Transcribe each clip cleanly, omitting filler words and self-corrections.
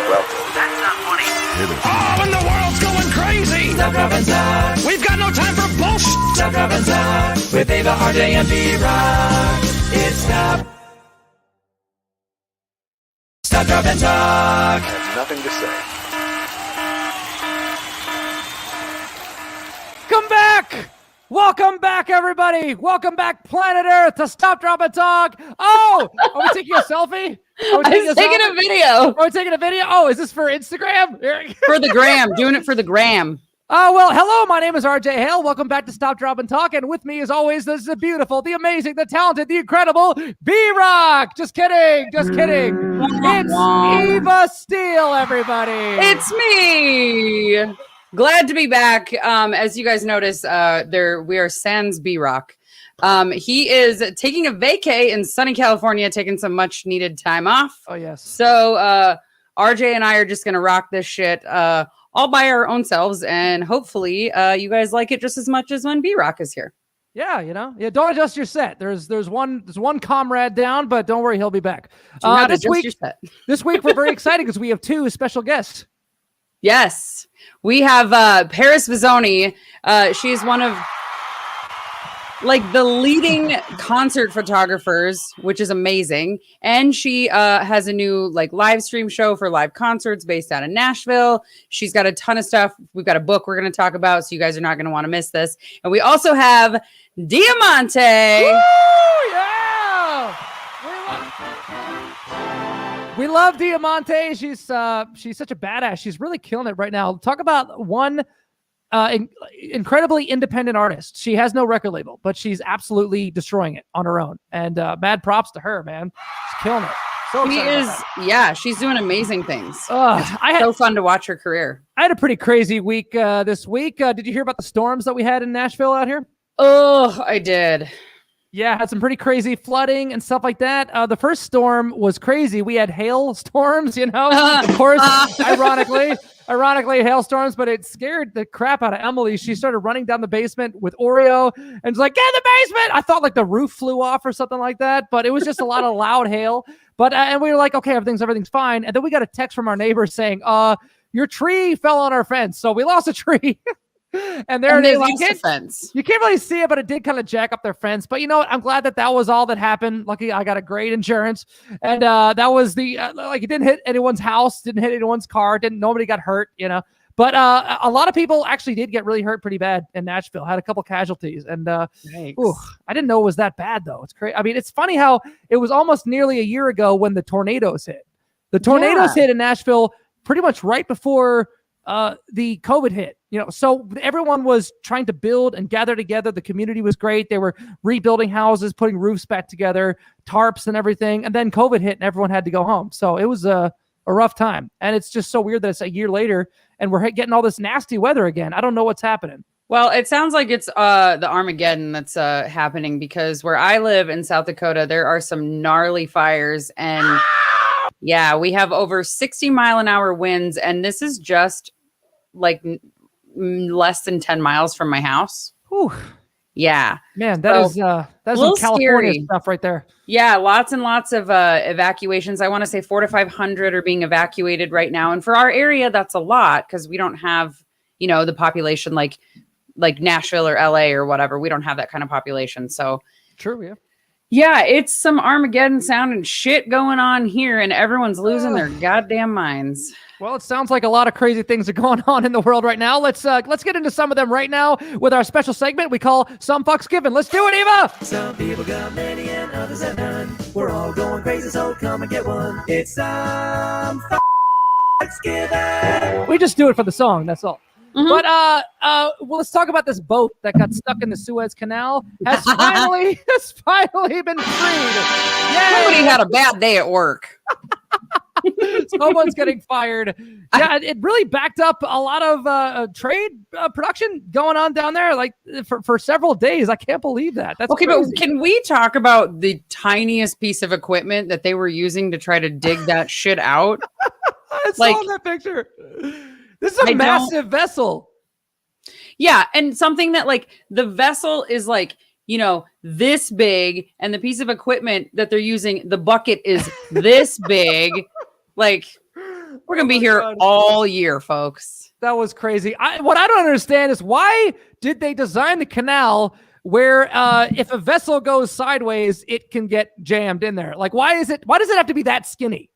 Welcome. That's not funny. Oh, and the world's going crazy! Stop, drop, and talk. We've got no time for bullshit! Stop, drop, and talk. With Ava, RJ, and B-Rock. It's Stop, drop, and talk. I have nothing to say. Come back! Welcome back, everybody! Welcome back, planet Earth, to Stop, Drop, and Talk! Oh! Are we taking a selfie? I was taking a video. Are we taking a video? Oh, is this for Instagram? For the gram. Doing it for the gram. Oh, well, hello, my name is RJ Hale. Welcome back to Stop, Drop, and Talk. And with me, as always, this is the beautiful, the amazing, the talented, the incredible B-Rock. Just kidding. Just kidding. It's Eva Steele, everybody. It's me. Glad to be back. As you guys notice, we are sans B-Rock. He is taking a vacay in sunny California, taking some much needed time off. Oh, yes. So RJ and I are just going to rock this shit all by our own selves. And hopefully you guys like it just as much as when B-Rock is here. Yeah, don't adjust your set. There's one comrade down, but don't worry, he'll be back. This week we're very excited because we have two special guests. Yes, we have Paris Visone. She's one of the leading concert photographers, which is amazing. And she has a new live stream show for live concerts based out of Nashville. She's got a ton of stuff. We've got a book we're going to talk about, so you guys are not going to want to miss this. And we also have Diamante. Woo, yeah! We love Diamante. She's such a badass. She's really killing it right now. Talk about one incredibly independent artist. She has no record label, but she's absolutely destroying it on her own. And mad props to her, man. She's killing it. So she's doing amazing things. It's so fun to watch her career. I had a pretty crazy week this week. Did you hear about the storms that we had in Nashville out here? Oh, I did. Yeah, had some pretty crazy flooding and stuff like that. The first storm was crazy. We had hail storms, of course, ironically hailstorms, but it scared the crap out of Emily. She started running down the basement with Oreo and was like, get in the basement. I thought the roof flew off or something like that, but it was just a lot of loud hail. But and we were like, okay, everything's fine. And then we got a text from our neighbor saying, your tree fell on our fence. So we lost a tree. And it is. You can't really see it, but it did kind of jack up their fence. But you know what? I'm glad that was all that happened. Lucky I got a great insurance. And that was the it didn't hit anyone's house, didn't hit anyone's car, nobody got hurt, But a lot of people actually did get really hurt pretty bad in Nashville. Had a couple casualties. And I didn't know it was that bad, though. It's crazy. I mean, it's funny how it was almost nearly a year ago when the tornadoes hit. The tornadoes hit in Nashville pretty much right before the COVID hit, so everyone was trying to build and gather together. The community was great. They were rebuilding houses, putting roofs back together, tarps and everything. And then COVID hit and everyone had to go home. So it was a rough time. And it's just so weird that it's a year later and we're getting all this nasty weather again. I don't know what's happening. Well, it sounds like it's the Armageddon that's happening because where I live in South Dakota, there are some gnarly fires and yeah, we have over 60-mile-an-hour winds. And this is just less than 10 miles from my house. Whew. Yeah. Man, that's some California scary stuff right there. Yeah, lots and lots of evacuations. I want to say 400 to 500 are being evacuated right now. And for our area, that's a lot because we don't have, the population like Nashville or LA or whatever. We don't have that kind of population. So true, yeah. Yeah, it's some Armageddon sounding shit going on here and everyone's losing their goddamn minds. Well, it sounds like a lot of crazy things are going on in the world right now. Let's get into some of them right now with our special segment we call Some Fucks Given. Let's do it, Eva! Some people got many and others have none. We're all going crazy, so come and get one. It's Some Fucks Given. We just do it for the song, that's all. Mm-hmm. But let's talk about this boat that got stuck in the Suez Canal. Has finally been freed. Yay! Somebody had a bad day at work. Someone's getting fired. Yeah, it really backed up a lot of trade production going on down there, for several days. I can't believe that. That's okay. crazy. But can we talk about the tiniest piece of equipment that they were using to try to dig that shit out? I saw that picture. This is a massive vessel. Yeah, and something that the vessel is this big, and the piece of equipment that they're using, the bucket is this big. We're gonna be here all year, folks. That was crazy. What I don't understand is why did they design the canal where if a vessel goes sideways, it can get jammed in there? Like, why does it have to be that skinny?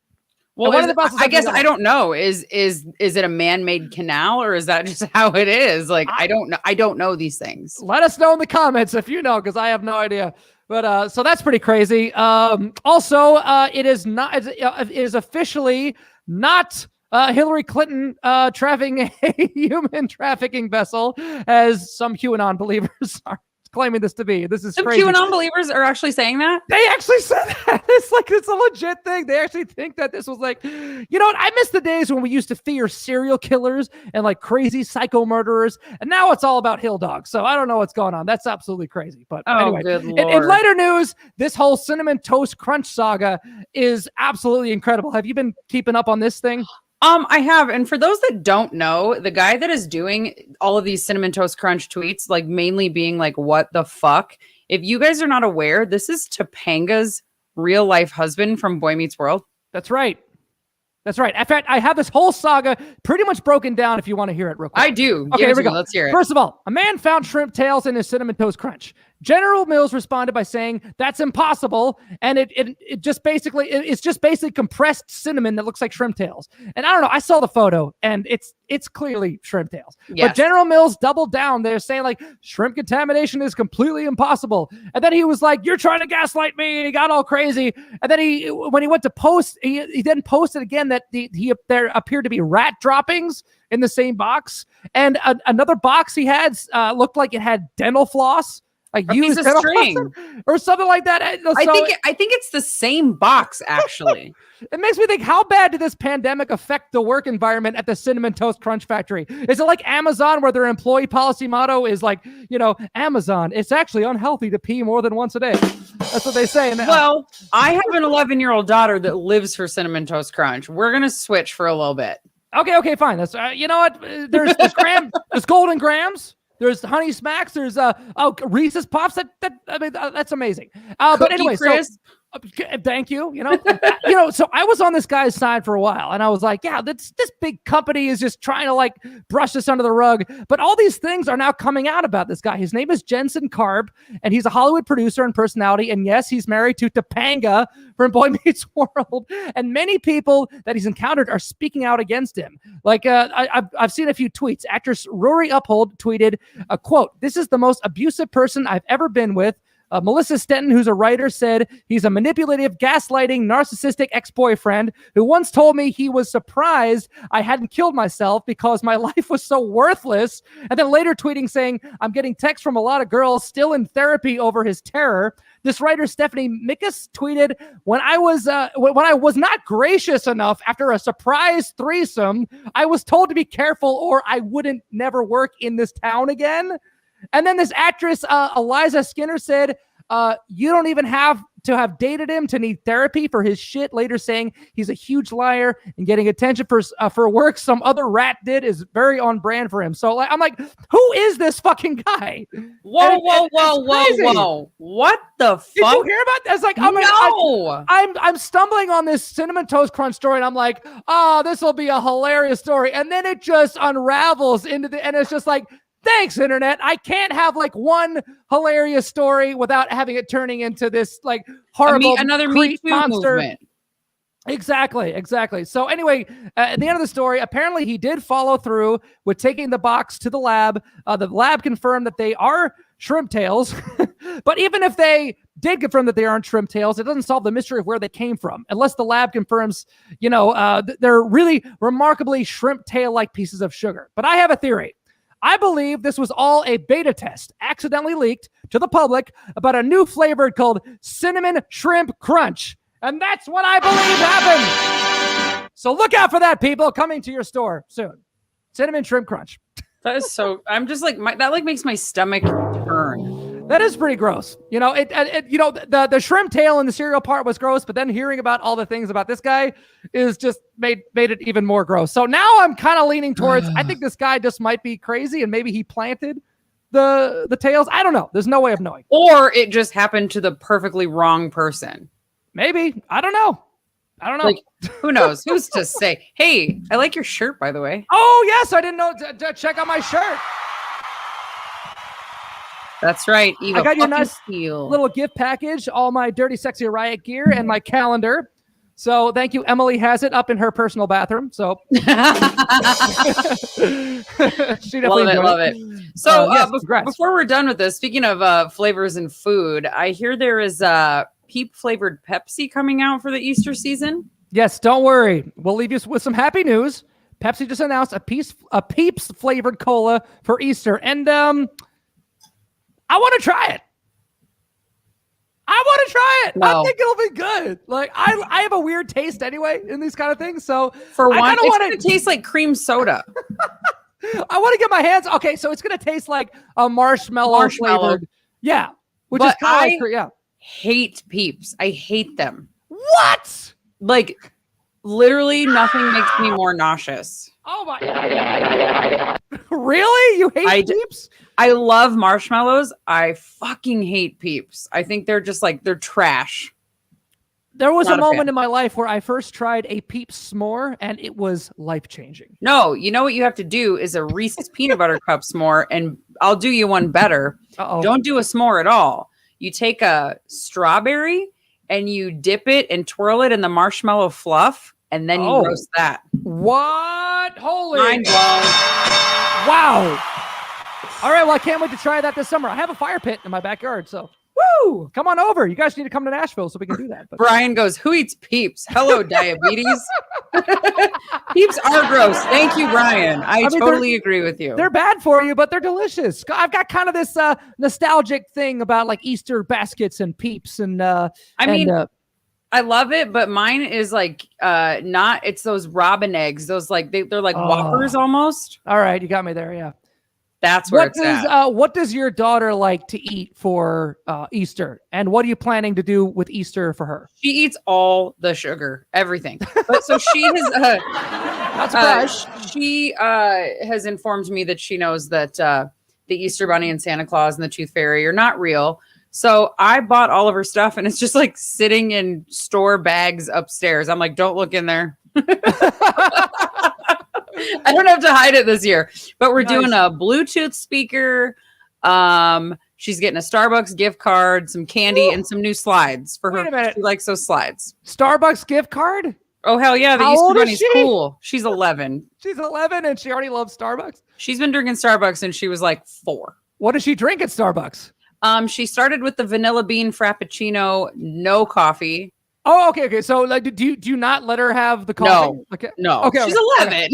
Well, I guess I don't know. Is it a man-made canal, or is that just how it is? Like, I don't know. I don't know these things. Let us know in the comments if you know, because I have no idea. But so that's pretty crazy. Also, it is officially not Hillary Clinton trafficking a human trafficking vessel, as some QAnon believers are claiming this to be. This is crazy. QAnon believers are actually saying that? They actually said that. It's a legit thing. They actually think that this was like, you know what? I miss the days when we used to fear serial killers and like crazy psycho murderers. And now it's all about hill dogs. So I don't know what's going on. That's absolutely crazy. But anyway, good Lord. In lighter news, this whole Cinnamon Toast Crunch saga is absolutely incredible. Have you been keeping up on this thing? I have. And for those that don't know, the guy that is doing all of these Cinnamon Toast Crunch tweets, like mainly being like, what the fuck? If you guys are not aware, this is Topanga's real life husband from Boy Meets World. That's right. That's right. In fact, I have this whole saga pretty much broken down if you want to hear it real quick. I do. Okay, here we go. Let's hear it. First of all, a man found shrimp tails in his Cinnamon Toast Crunch. General Mills responded by saying that's impossible, and it's just basically compressed cinnamon that looks like shrimp tails. And I don't know, I saw the photo, and it's clearly shrimp tails. Yes. But General Mills doubled down. They're saying like shrimp contamination is completely impossible. And then he was like, "You're trying to gaslight me," and he got all crazy. And then when he went to post, he then posted again that there appeared to be rat droppings in the same box, and another box he had looked like it had dental floss. Like used a string or something like that. I think it's the same box, actually. It makes me think, how bad did this pandemic affect the work environment at the Cinnamon Toast Crunch factory? Is it like Amazon, where their employee policy motto is like, Amazon, it's actually unhealthy to pee more than once a day. That's what they say. Well, I have an 11-year-old daughter that lives for Cinnamon Toast Crunch. We're going to switch for a little bit. Okay, fine. That's you know what? There's Golden Grams. There's Honey Smacks. There's Reese's Puffs. That's amazing. But anyway, Chris. Thank you. So I was on this guy's side for a while, and I was like, yeah, this big company is just trying to like brush this under the rug. But all these things are now coming out about this guy. His name is Jensen Karp, and he's a Hollywood producer and personality. And yes, he's married to Topanga from Boy Meets World. And many people that he's encountered are speaking out against him. Like I've seen a few tweets. Actress Rory Uphold tweeted a quote, "This is the most abusive person I've ever been with." Melissa Stenton, who's a writer, said he's a manipulative, gaslighting, narcissistic ex-boyfriend who once told me he was surprised I hadn't killed myself because my life was so worthless. And then later tweeting saying, "I'm getting texts from a lot of girls still in therapy over his terror." This writer, Stephanie Mickus, tweeted, when I was not gracious enough after a surprise threesome, I was told to be careful or I wouldn't never work in this town again. And then this actress, Eliza Skinner, said, you don't even have to have dated him to need therapy for his shit, later saying he's a huge liar and getting attention for work some other rat did is very on brand for him. So I'm like, who is this fucking guy? Whoa. What the fuck? Did you hear about this? Like, no. I'm stumbling on this Cinnamon Toast Crunch story, and I'm like, oh, this will be a hilarious story. And then it just unravels and it's just like, thanks, internet. I can't have like one hilarious story without having it turning into this like horrible another Me Too monster movement. Exactly. So anyway, at the end of the story, apparently he did follow through with taking the box to the lab. The lab confirmed that they are shrimp tails. But even if they did confirm that they aren't shrimp tails, it doesn't solve the mystery of where they came from. Unless the lab confirms, they're really remarkably shrimp tail-like pieces of sugar. But I have a theory. I believe this was all a beta test accidentally leaked to the public about a new flavor called Cinnamon Shrimp Crunch. And that's what I believe happened. So look out for that, people, coming to your store soon. Cinnamon Shrimp Crunch. That is so, I'm just like, that makes my stomach turn. That is pretty gross. The shrimp tail in the cereal part was gross, but then hearing about all the things about this guy is just made it even more gross. So now I'm kind of leaning towards, I think this guy just might be crazy and maybe he planted the tails. I don't know. There's no way of knowing. Or it just happened to the perfectly wrong person. Maybe. I don't know. I don't know. Like, who knows? Who's to say? Hey, I like your shirt, by the way. Oh, yes. I didn't know. Check out my shirt. That's right. Eva, I got your nice Steele. little gift package, all my Dirty Sexy Riot gear and my calendar. So thank you. Emily has it up in her personal bathroom. So she definitely love it. So yes, before we're done with this, speaking of flavors and food, I hear there is peep flavored Pepsi coming out for the Easter season. Yes, don't worry. We'll leave you with some happy news. Pepsi just announced a Peeps flavored cola for Easter, and I want to try it. No. I think it'll be good. Like I have a weird taste anyway in these kind of things. So For one, it's want going to taste like cream soda. I want to get my hands. Okay, so it's going to taste like a marshmallow flavored. Yeah, which is kind of like, hate Peeps. I hate them. What? Like literally nothing makes me more nauseous. Oh my! Really? You hate Peeps? I love marshmallows. I fucking hate Peeps. I think they're just like, they're trash. There was a moment in my life where I first tried a Peeps s'more, and it was life-changing. No, you know what you have to do is a Reese's peanut butter cup s'more, and I'll do you one better. Don't do a s'more at all. You take a strawberry and you dip it and twirl it in the marshmallow fluff, and then you roast that. What? Holy! Mind blown. Wow. All right, well, I can't wait to try that this summer. I have a fire pit in my backyard, so woo! Come on over. You guys need to come to Nashville so we can do that. But Brian goes, who eats Peeps? Hello, diabetes. Peeps are gross. Thank you, Brian. I mean, totally agree with you. They're bad for you, but they're delicious. I've got kind of this nostalgic thing about like Easter baskets and Peeps. And I love it, but mine is like it's those robin eggs. Those like they're like Whoppers almost. All right, you got me there, yeah. That's where at. What does your daughter like to eat for Easter? And what are you planning to do with Easter for her? She eats all the sugar, everything. But so she has not surprised. She has informed me that she knows that the Easter Bunny and Santa Claus and the Tooth Fairy are not real. So I bought all of her stuff, and it's just like sitting in store bags upstairs. I'm like, don't look in there. I don't have to hide it this year, but we're doing a Bluetooth speaker. She's getting a Starbucks gift card, some candy, and some new slides for her. Wait a minute. She likes those slides. Starbucks gift card? Oh, hell yeah. The Easter Bunny's cool. She's 11. She's 11 and she already loves Starbucks? She's been drinking Starbucks since she was like 4. What does she drink at Starbucks? She started with the vanilla bean frappuccino, no coffie. Oh, okay. So, like, do you not let her have the coffee? No, okay. No. Okay, she's 11.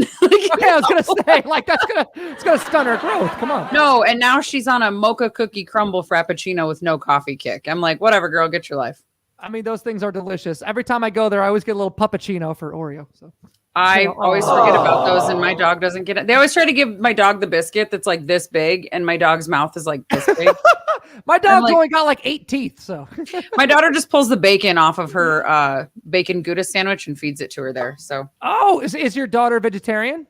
Okay, I was gonna say, like, it's gonna stun her growth. Come on. No, and now she's on a mocha cookie crumble frappuccino with no coffee kick. I'm like, whatever, girl, get your life. I mean, those things are delicious. Every time I go there, I always get a little puppuccino for Oreo. So I always forget about those, and my dog doesn't get it. They always try to give my dog the biscuit that's like this big, and my dog's mouth is like this big. My dog's only got like 8 teeth, so my daughter just pulls the bacon off of her bacon Gouda sandwich and feeds it to her there. So is your daughter vegetarian?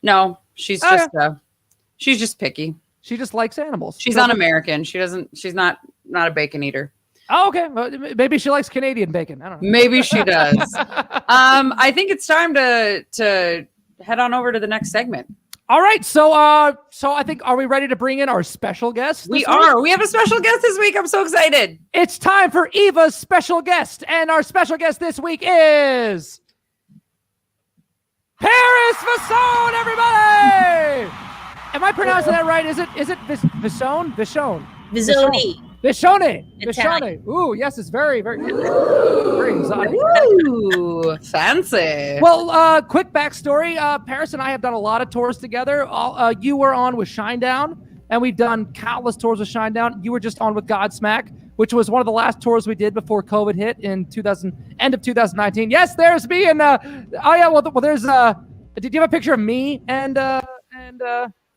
No, she's just picky. She just likes animals. She's un-American. She's not a bacon eater. Oh, okay. Well, maybe she likes Canadian bacon. I don't know. Maybe she does. I think it's time to head on over to the next segment. All right. So I think, are we ready to bring in our special guest? We are. We have a special guest this week. I'm so excited. It's time for Eva's special guest. And our special guest this week is Paris Visone, everybody. Am I pronouncing that right? Is it Visone? Visone. Visone. Visone. Ooh, yes, it's very, very, very exotic. Ooh, fancy. Well, quick backstory. Paris and I have done a lot of tours together. You were on with Shinedown, and we've done countless tours with Shinedown. You were just on with Godsmack, which was one of the last tours we did before COVID hit in end of 2019. Yes, there's me and there's did you have a picture of me and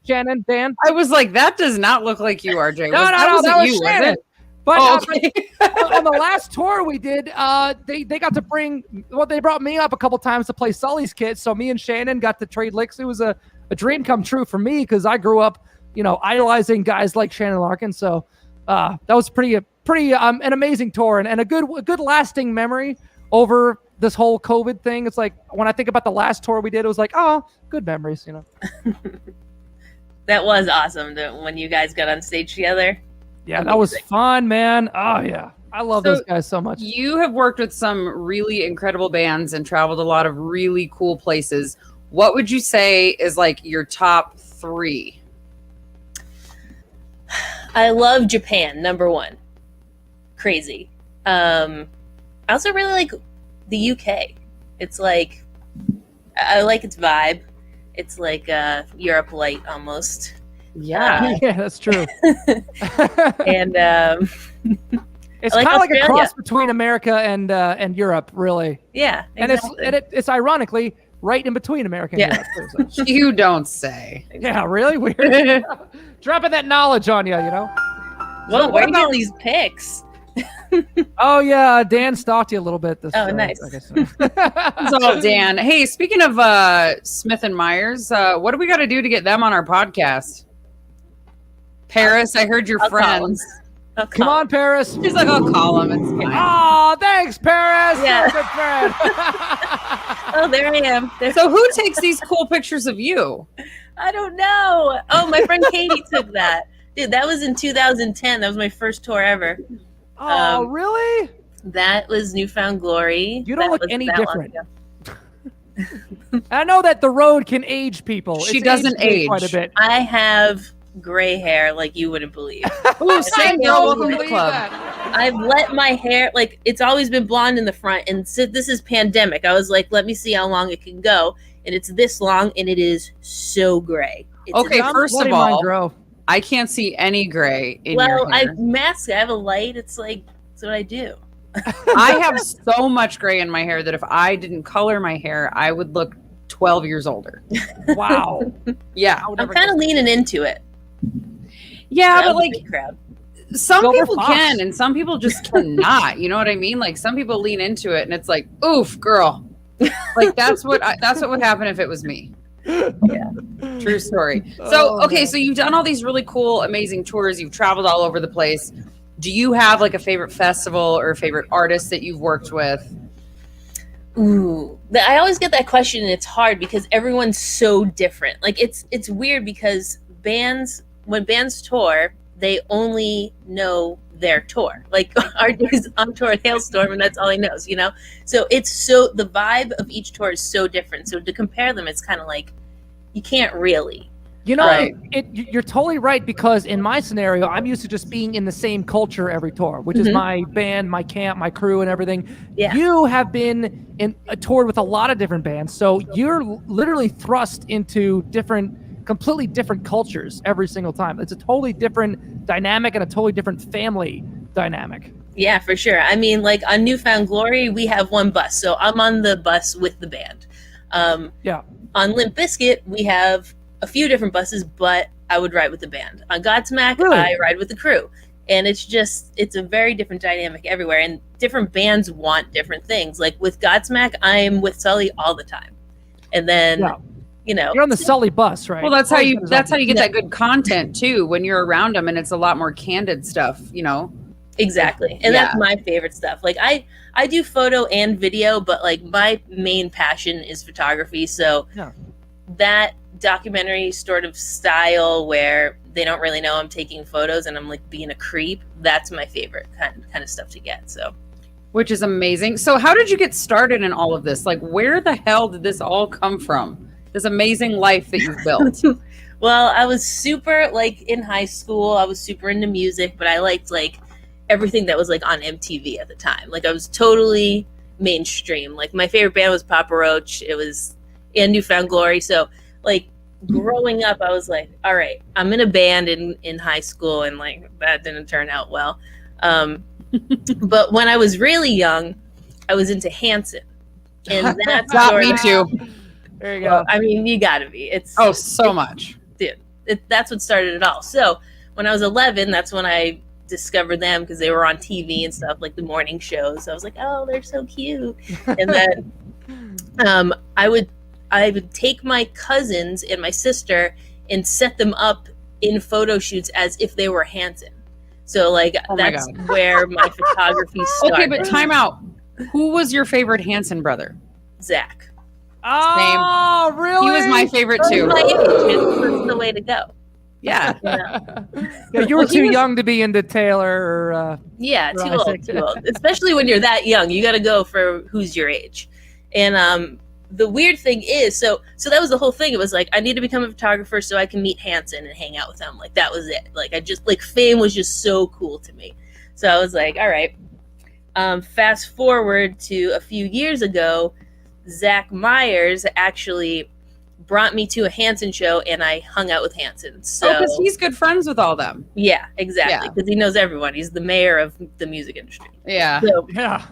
Shannon, Dan? I was like, that does not look like you, RJ. No, that was you, Shannon. Was it? But okay. On the last tour we did, they got to they brought me up a couple times to play Sully's Kit. So me and Shannon got to trade licks. It was a dream come true for me because I grew up, idolizing guys like Shannon Larkin. So that was pretty an amazing tour and a good lasting memory over this whole COVID thing. It's like when I think about the last tour we did, it was like, oh, good memories, you know. That was awesome when you guys got on stage together. Yeah, that was fun, man. Oh yeah, I love those guys so much. You have worked with some really incredible bands and traveled a lot of really cool places. What would you say is like your top 3? I love Japan, number 1. Crazy. I also really like the UK. It's like, I like its vibe. It's like Europe light almost. Yeah. Yeah, that's true. And it's like kind of like a Australia. cross between America and Europe, really. yeah, exactly. And it's ironically right in between America and Yeah. Europe. Too, so. You don't say. Yeah, really weird. Dropping that knowledge on you, you know. Well, where are you getting these pics? Oh yeah, Dan stalked you a little bit. Nice. I guess. So, Dan, hey, speaking of Smith and Myers, what do we got to do to get them on our podcast? Paris, I heard your I'll call friends. I'll Come call. on, Paris. She's like, I'll call them. It's fine. Oh, thanks, Paris. Yeah. You're a good friend. Oh, there I am. So who takes these cool pictures of you? I don't know. Oh, my friend Katie took that. Dude, that was in 2010. That was my first tour ever. Oh, really? That was Newfound Glory. You don't That look was any that long different. ago. I know that the road can age people. She It's doesn't aged me age. quite a bit. I have gray hair like you wouldn't believe. Ooh, same girl, can't welcome to the believe club. that. I've let my hair, like, it's always been blonde in the front, and this is pandemic. I was like, let me see how long it can go, and it's this long, and it is so gray. It's Okay, I'm first of letting mine all, grow. I can't see any gray in well, your I hair. mask. I have a light. It's like, that's what I do. I have so much gray in my hair that if I didn't color my hair, I would look 12 years older. Wow. Yeah. I would I'm never kind of guess. leaning into it. Yeah, That but was a like big crowd. some Silver people fox. can and some people just cannot. You know what I mean? Like some people lean into it and it's like, oof, girl. Like that's what would happen if it was me. Yeah. True story. So, Oh, okay, man. so you've done all these really cool, amazing tours. You've traveled all over the place. Do you have like a favorite festival or a favorite artist that you've worked with? Ooh, I always get that question, and it's hard because everyone's so different. Like it's weird because when bands tour, they only know their tour. Like our dude's on tour at Hailstorm, and that's all he knows, you know. So the vibe of each tour is so different. So to compare them, it's kind of like you can't really. You know, Right. you're totally right, because in my scenario, I'm used to just being in the same culture every tour, which is Mhm. my band, my camp, my crew, and everything. Yeah. You have been in a tour with a lot of different bands, so you're literally thrust into completely different cultures every single time. It's a totally different dynamic and a totally different family dynamic. Yeah, for sure. I mean, like on Newfound Glory, we have one bus, so I'm on the bus with the band. Yeah. On Limp Bizkit, we have a few different buses, but I would ride with the band. On Godsmack, Really? I ride with the crew. And it's a very different dynamic everywhere. And different bands want different things. Like with Godsmack, I'm with Sully all the time. And then, Yeah. you know, You're on the Sully bus, right? Well, that's how you get Yeah. that good content too when you're around them and it's a lot more candid stuff, you know. exactly. And Yeah. that's my favorite stuff. Like I do photo and video, but like my main passion is photography. So Yeah. that documentary sort of style where they don't really know I'm taking photos and I'm like being a creep, that's my favorite kind of stuff to get. So Which is amazing. So how did you get started in all of this? Like where the hell did this all come from? This amazing life that you've built. well, I was super like in high school, I was super into music, but I liked like everything that was like on MTV at the time. Like I was totally mainstream. Like my favorite band was Papa Roach. It was and Newfound Glory. So like growing up, I was like, all right, I'm in a band in high school, and like that didn't turn out well. But when I was really young, I was into Hanson, and that's Got sort me of- too. There you go. Well, I mean, you gotta be. It's Oh, so much. that's what started it all. So when I was 11, that's when I discovered them because they were on TV and stuff, like the morning shows. I was like, oh, they're so cute. And then I would take my cousins and my sister and set them up in photo shoots as if they were Hanson. So like Oh my that's God. where my photography started. Okay, but time out. Who was your favorite Hanson brother? Zach. Oh, really? He was my favorite too. My age, it's the way to go. Yeah. Yeah, you were too young to be into Taylor or Yeah, too Isaac. old. Especially when you're that young, you got to go for who's your age. And the weird thing is, so that was the whole thing. It was like, I need to become a photographer so I can meet Hanson and hang out with him. Like, that was it. Like, fame was just so cool to me. So I was like, all right. Fast forward to a few years ago, Zach Myers actually brought me to a Hanson show, and I hung out with Hanson. So, because he's good friends with all them. Yeah, exactly. Because he knows everyone. He's the mayor of the music industry. Yeah. So, Yeah.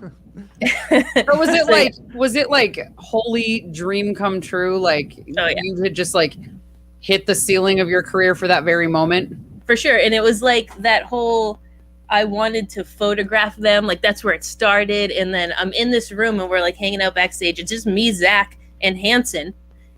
Or was it like holy dream come true? Like you had just like hit the ceiling of your career for that very moment? For sure. And it was like that whole, I wanted to photograph them. Like, that's where it started. And then I'm in this room and we're like hanging out backstage. It's just me, Zach, and Hanson.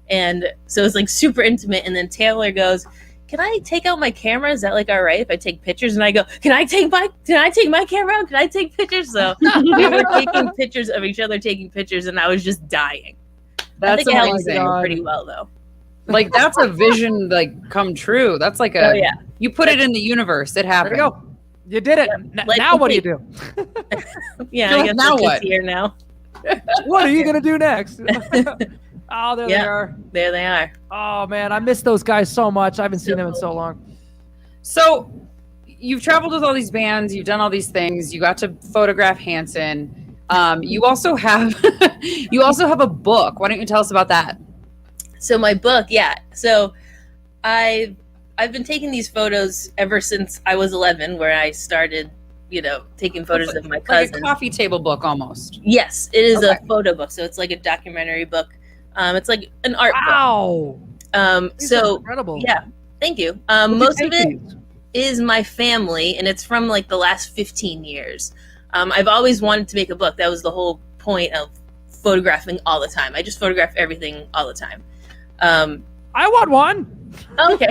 And so it's like super intimate. And then Taylor goes, can I take out my camera? Is that like all right if I take pictures? And I go, can I take my camera out? Can I take pictures? So we were taking pictures of each other taking pictures, and I was just dying. That's I think amazing. I held it pretty well though. Like, that's a vision like come true. That's like you put it in the universe. It happened. There you go. You did it. Like, now what do you do? Yeah, I guess now what? Here now. What are you gonna do next? Oh, there they are. There they are. Oh man, I miss those guys so much. I haven't seen them in so long. So you've traveled with all these bands, you've done all these things, you got to photograph Hanson. You also have a book. Why don't you tell us about that? So my book, yeah. So I've been taking these photos ever since I was 11, where I started, taking photos of my cousin. Like a coffee table book almost. Yes, it is a photo book. So it's like a documentary book. It's like an art book. These are incredible. Yeah, thank you. Most of it is my family, and it's from like the last 15 years. I've always wanted to make a book. That was the whole point of photographing all the time. I just photograph everything all the time. I want one. Oh, okay,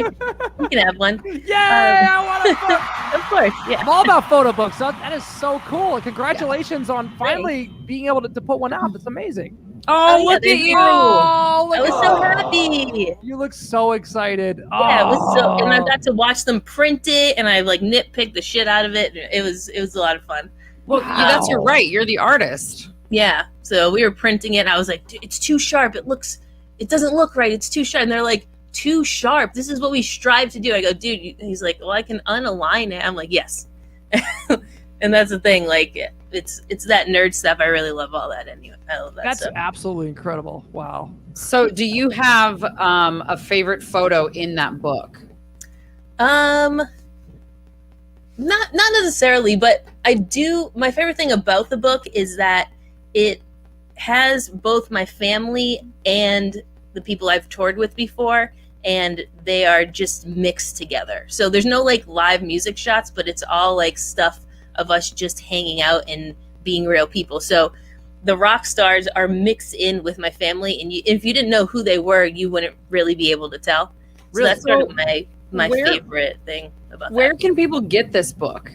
you can have one. Yay! I want a book. Of course, yeah. I'm all about photo books. That is so cool. Congratulations on finally being able to put one out. That's amazing. Oh, look at you! Oh, I was so happy. You look so excited. Yeah, it was so, and I got to watch them print it, and I like nitpicked the shit out of it. It was a lot of fun. Well, that's your right. You're the artist. Yeah. So we were printing it, and I was like, dude, it's too sharp. It doesn't look right. It's too sharp. And they're like, too sharp. This is what we strive to do. I go, dude. He's like, well, I can unalign it. I'm like, yes. And that's the thing. Like, it's that nerd stuff. I really love all that anyway. I love that. That's stuff. absolutely incredible. Wow. So, do you have a favorite photo in that book? Not necessarily, but I do. My favorite thing about the book is that it has both my family and the people I've toured with before, and they are just mixed together. So there's no like live music shots, but it's all like stuff of us just hanging out and being real people. So the rock stars are mixed in with my family, and if you didn't know who they were, you wouldn't really be able to tell. So Really? that's sort of my favorite thing about that. Where can people get this book?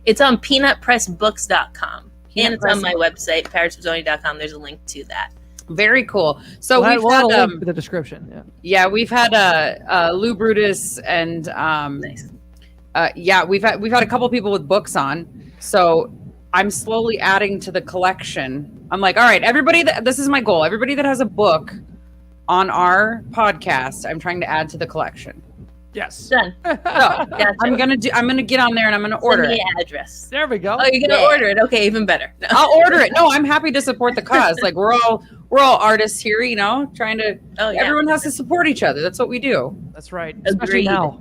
It's on peanutpressbooks.com. And it's Peanut on my website, parisvisone.com. There's a link to that. Very cool. So We'll we've had link to the description. yeah, we've had Lou Brutus and Nice. we've had a couple people with books on. So I'm slowly adding to the collection. I'm like, all right, everybody this is my goal. Everybody that has a book on our podcast, I'm trying to add to the collection. Yes. Done. So Gotcha. I'm gonna get on there and I'm gonna order Send it. me an address. There we go. Oh, you're gonna order it? Okay, even better. No. I'll order it. No, I'm happy to support the cause. Like we're all artists here, trying to. Oh, yeah. Everyone has to support each other. That's what we do. That's right. Especially Agreed. now.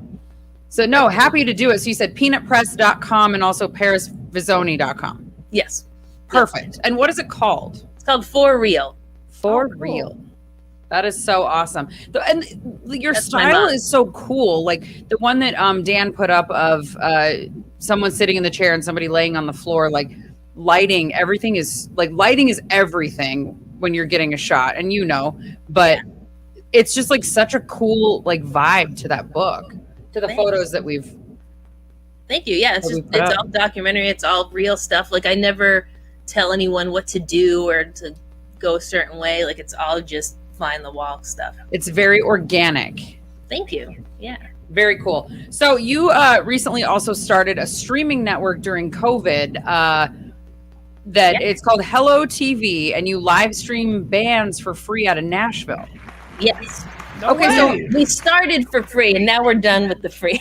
So no, happy to do it. So you said peanutpress.com and also parisvisone.com. Yes. Perfect. And what is it called? It's called For Real. For cool. Real. That is so awesome. And your That's my style mom. is so cool. Like the one that Dan put up of someone sitting in the chair and somebody laying on the floor, like lighting, lighting is everything when you're getting a shot, and but it's just like such a cool like vibe to that book, to the Thanks. photos that we've. Thank you. Yeah, it's all documentary. It's all real stuff. Like I never tell anyone what to do or to go a certain way. Like, it's all just fly in the wall stuff. It's very organic. Thank you. Yeah. Very cool. So you recently also started a streaming network during COVID that it's called Hello TV, and you live stream bands for free out of Nashville. Yes. Okay, so we started for free and now we're done with the free.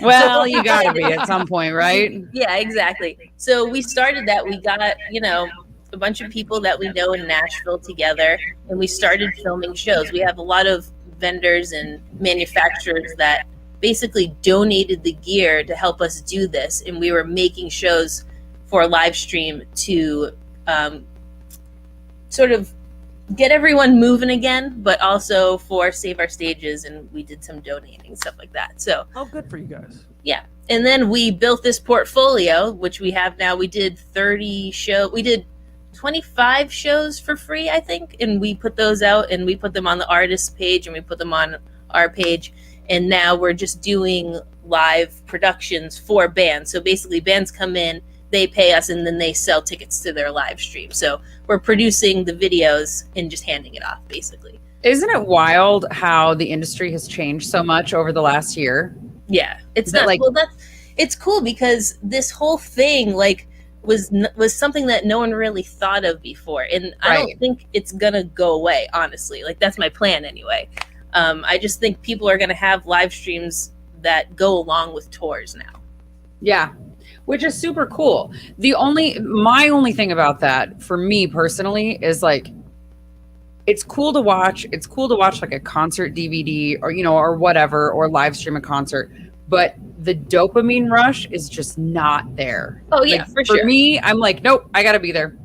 well, you gotta be at some point, right? Yeah, exactly. So we started that. We got, a bunch of people that we know in Nashville together, and we started filming shows. We have a lot of vendors and manufacturers that basically donated the gear to help us do this, and we were making shows for a live stream to sort of get everyone moving again, but also for Save Our Stages, and we did some donating, stuff like that. So good for you guys. yeah. And then we built this portfolio, which we have now. We did 25 shows for free, I think, and we put those out, and we put them on the artist page, and we put them on our page, and now we're just doing live productions for bands. So basically bands come in, they pay us, and then they sell tickets to their live stream. So we're producing the videos and just handing it off, basically. Isn't it wild how the industry has changed so much over the last year? Yeah, it's That, not like- well. It's cool because this whole thing was something that no one really thought of before, and I Right. don't think it's gonna go away. Honestly, like that's my plan anyway. I just think people are gonna have live streams that go along with tours now. Yeah, which is super cool. My only thing about that for me personally is like, it's cool to watch. It's cool to watch like a concert DVD or, or whatever, or live stream a concert. But the dopamine rush is just not there. Oh yeah, Like, for sure. me, I'm like, nope, I gotta be there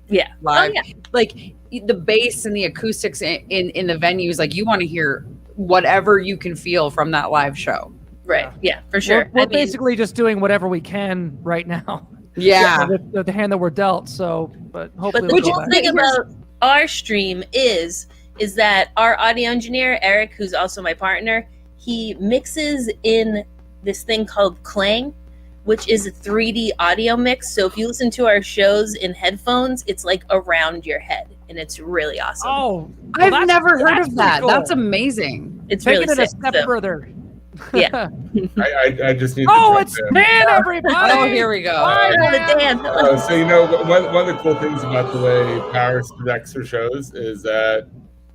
Yeah. live. Oh, yeah. Like the bass and the acoustics in the venues, like you want to hear whatever you can feel from that live show. Right. Yeah, for sure. We're I mean, basically just doing whatever we can right now. Yeah. With the hand that we're dealt. So, but hopefully but the we'll go cool back. thing about our stream is that our audio engineer, Eric, who's also my partner, he mixes in this thing called Clang, which is a 3D audio mix. So if you listen to our shows in headphones, it's like around your head, and it's really awesome. Oh, well, I've that's- never heard that's of that. pretty cool. That's amazing. It's Taking really it a sick. step So, further. Yeah. I just need to Oh, jump it's in. Dan, everybody. Oh, here we go. Bye, oh, the Dan. Dan. So one of the cool things about the way Paris directs her shows is that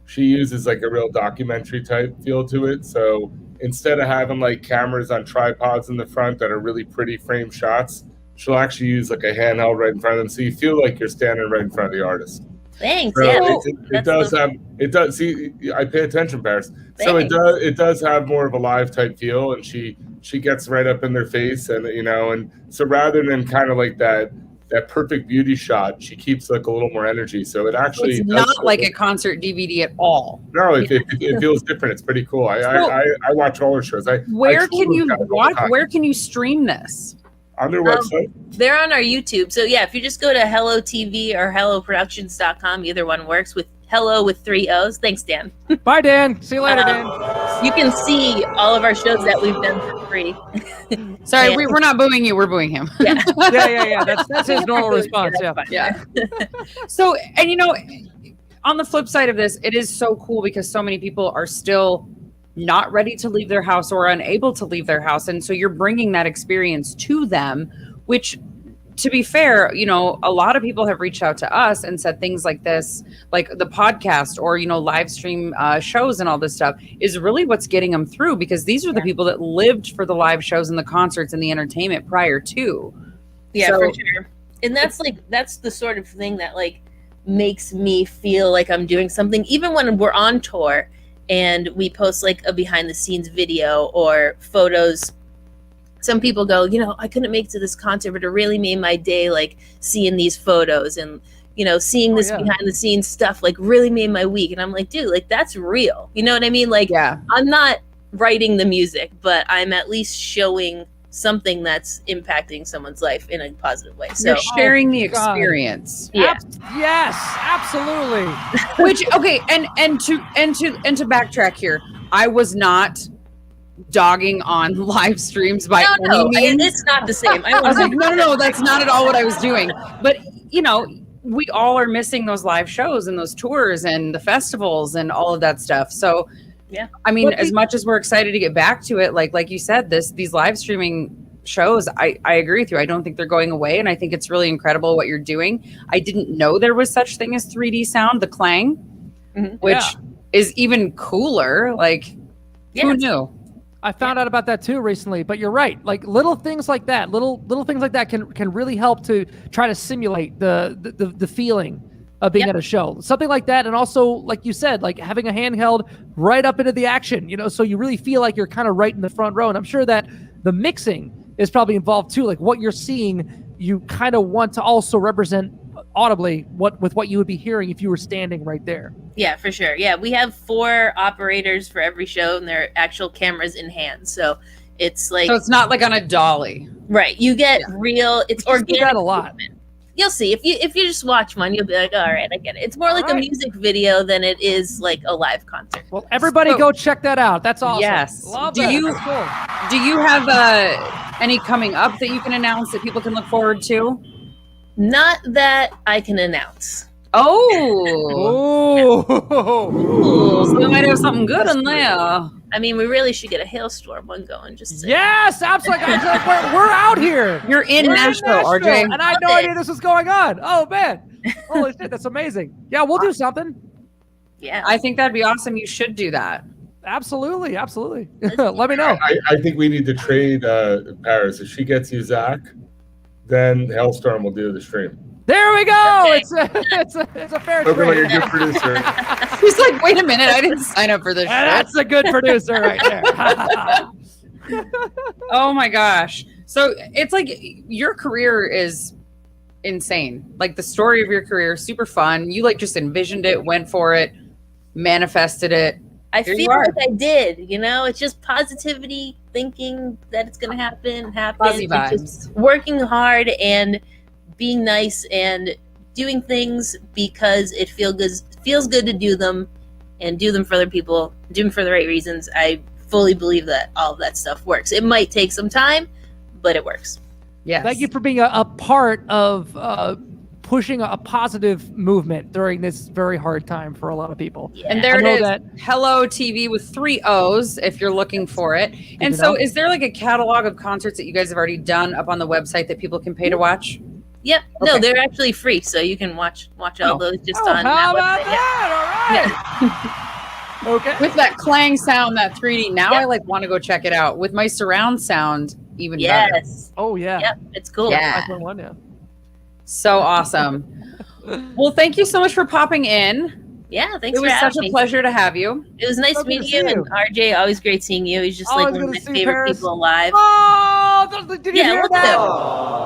she uses like a real documentary type feel to it. So instead of having like cameras on tripods in the front that are really pretty frame shots, she'll actually use like a handheld right in front of them, so you feel like you're standing right in front of the artist. Thanks. So Yeah. it does. See, I pay attention, Paris. So Thanks. it does have more of a live type feel, and she gets right up in their face, and and so rather than kind of like that perfect beauty shot, she keeps like a little more energy. So it actually It's does not like a concert DVD at all. No, it feels different. It's pretty cool. I watch all her shows. Where can you watch? Where can you stream this? On their website? They're on our YouTube. So yeah, if you just go to Hello TV or HelloProductions.com, either one works. With Hello with 3 O's. Thanks, Dan. Bye, Dan. See you later, Dan. You can see all of our shows that we've done for free. Sorry, Yeah. we're not booing you. We're booing him. Yeah. Yeah. That's his normal response. Yeah. Yeah. So, and on the flip side of this, it is so cool because so many people are still not ready to leave their house or unable to leave their house. And so you're bringing that experience to them, which, to be fair, a lot of people have reached out to us and said things like this, like the podcast or, live stream shows and all this stuff is really what's getting them through, because these are the people that lived for the live shows and the concerts and the entertainment prior to. Yeah, So- for sure. And that's the sort of thing that makes me feel like I'm doing something, even when we're on tour and we post like a behind the scenes video or photos. Some people go, I couldn't make it to this concert, but it really made my day, like seeing these photos and, seeing this behind the scenes stuff, like really made my week. And I'm like, dude, like that's real. You know what I mean? Like, Yeah. I'm not writing the music, but I'm at least showing something that's impacting someone's life in a positive way. So You're sharing the God. experience. yeah. Yes, absolutely. Which, okay, and to backtrack here, I was not dogging on live streams by No, any means. it's not the same. I I was like, wasn't. no, that's not at all what I was doing. But we all are missing those live shows and those tours and the festivals and all of that stuff. So, yeah, I mean, as much as we're excited to get back to it, like you said, these live streaming shows, I agree with you. I don't think they're going away, and I think it's really incredible what you're doing. I didn't know there was such thing as 3D sound, the clang, which is even cooler. Like, who knew? I found out about that too recently, but you're right. Like little things like that, little things like that can really help to try to simulate the feeling of being at a show. Something like that, and also like you said, like having a handheld right up into the action, so you really feel like you're kind of right in the front row. And I'm sure that the mixing is probably involved too. Like what you're seeing, you kind of want to also represent audibly with what you would be hearing if you were standing right there. Yeah, for sure. Yeah, we have 4 operators for every show, and they're actual cameras in hand. So it's like, so it's not like on a dolly, right? You get real. It's organic. That a lot. You'll see if you just watch one, you'll be like, all right, I get it. It's more like a music video than it is like a live concert. Well, everybody go check that out. That's awesome. Yes. Love do that. you That's cool. Do you have any coming up that you can announce that people can look forward to? Not that I can announce. Oh. Ooh. So we might have something good in there. I mean, we really should get a hailstorm one going. Just to Yes, absolutely. We're out here. You're in Nashville, RJ. And I had no idea this was going on. Oh, man. Holy shit, that's amazing. Yeah, we'll do something. Yeah. I think that'd be awesome. You should do that. Absolutely. Let me know. I think we need to trade Paris. If she gets you Zach, then Hailstorm will do the stream. There we go. Okay. It's a fair Looking like trade. a good producer. He's like, wait a minute, I didn't sign up for this shit. That's a good producer right there. Oh my gosh. So it's like your career is insane. Like the story of your career, super fun. You like just envisioned it, went for it, manifested it. I Here feel you are. like I did. It's just positivity, thinking that it's going to happen. Fuzzy And vibes. just working hard and being nice and doing things because it feels good to do them and do them for other people, do them for the right reasons. I fully believe that all of that stuff works. It might take some time, but it works. Yes. Thank you for being a part of pushing a positive movement during this very hard time for a lot of people. Yeah. And there I it know is. that- Hello TV with 3 O's if you're looking for it. And to so know. is there like a catalog of concerts that you guys have already done up on the website that people can pay to watch? Yep. Okay. No, they're actually free, so you can watch all those just on how that about website. that? All right. Okay. With that clang sound, that 3D. Now Yep. I like want to go check it out. With my surround sound, even Yeah. better. Yes. Oh yeah. Yep. It's cool. Yeah. 5.1, yeah. So awesome. Well, thank you so much for popping in. Yeah. Thanks It for was having such a me. pleasure to have you. It was nice So to good meet to you. see And RJ, always great seeing you. He's just Always like one of good my to see you, favorite Paris. people alive. Oh, did you Yeah, hear look that? at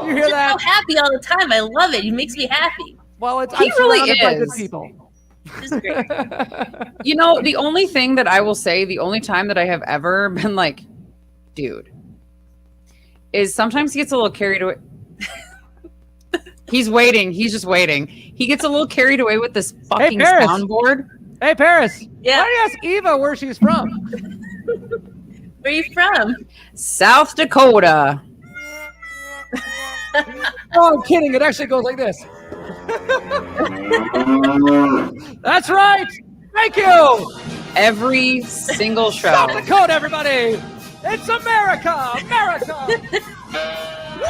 You hear Just that? so happy all the time. I love it. It makes me happy. Well, He I'm really surrounded by good is. people. It's great. You know, the only thing that I will say, the only time that I have ever been like, dude, is sometimes he gets a little carried away. He's waiting. He's just waiting. He gets a little carried away with this fucking Paris. soundboard. Hey, Paris. Yeah. Why don't you ask Eva where she's from? Where are you from? South Dakota. Oh, I'm kidding. It actually goes like this. That's right. Thank you. Every single show. South Dakota, everybody. It's America. America. Woo!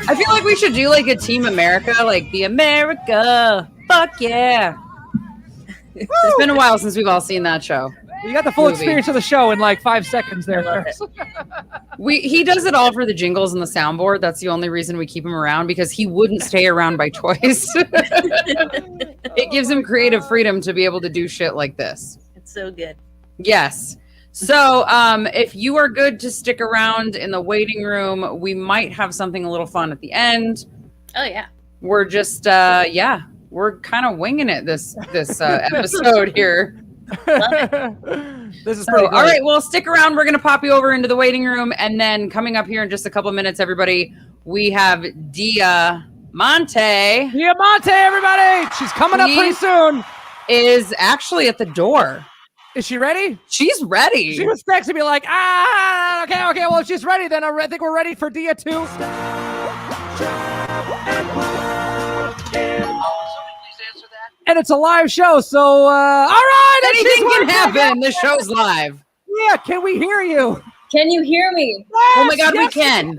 I feel like we should do like a Team America, like the America. Fuck yeah. It's been a while since we've all seen that show. You got the full Movie. experience of the show in like 5 seconds there. Love Paris. He does it all for the jingles and the soundboard. That's the only reason we keep him around, because he wouldn't stay around by choice. It gives him creative freedom to be able to do shit like this. It's so good. Yes. So if you are good to stick around in the waiting room, we might have something a little fun at the end. Oh yeah. We're just we're kind of winging it this episode here. This is So, pretty all great. right, well, stick around. We're going to pop you over into the waiting room. And then coming up here in just a couple of minutes, everybody, we have Diamante Diamante, everybody. She's coming up pretty Please. soon. is actually at the door. Is she ready? She's ready. She was texting me like, okay. Well, if she's ready, then I think we're ready for Dia 2. and it's a live show. So, all right, and she's Anything can working. happen. The show's live. Yeah, can we hear you? Can you hear me? Oh my God, Yes. we can.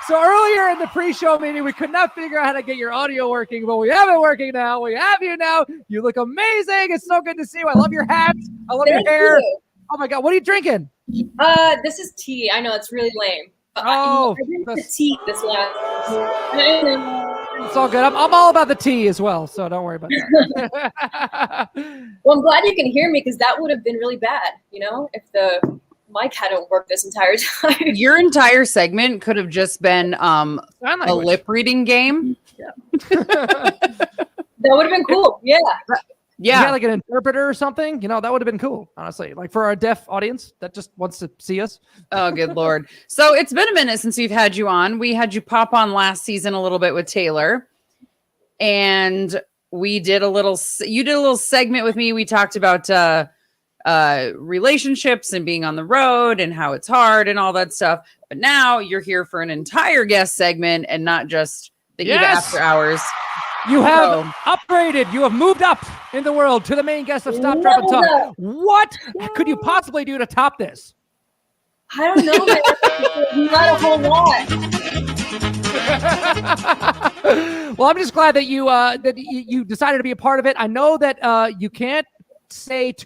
So earlier in the pre-show meeting, we could not figure out how to get your audio working, but we have it working now. We have you now. You look amazing. It's so good to see you. I love your hat. I love Thank your hair. you. Oh my God, what are you drinking? This is tea. I know it's really lame. But Oh, I drank the that's- tea this last. It's all good. I'm all about the tea as well, so don't worry about that. Well, I'm glad you can hear me because that would have been really bad, if the mic hadn't worked this entire time. Your entire segment could have just been Sign a language. lip reading game. That would have been cool. Yeah. Yeah. Yeah, like an interpreter or something. That would have been cool, honestly. Like for our deaf audience that just wants to see us. Oh, good Lord. So it's been a minute since we've had you on. We had you pop on last season a little bit with Taylor. And you did a little segment with me. We talked about relationships and being on the road and how it's hard and all that stuff. But now you're here for an entire guest segment and not just the Eva Yes! After Hours. You have So- upgraded. You have moved up in the world to the main guest of Stop, Drop, and Leveled Talk. up. What could you possibly do to top this? I don't know, man. Not a whole lot. Well, I'm just glad that you decided to be a part of it. I know that you can't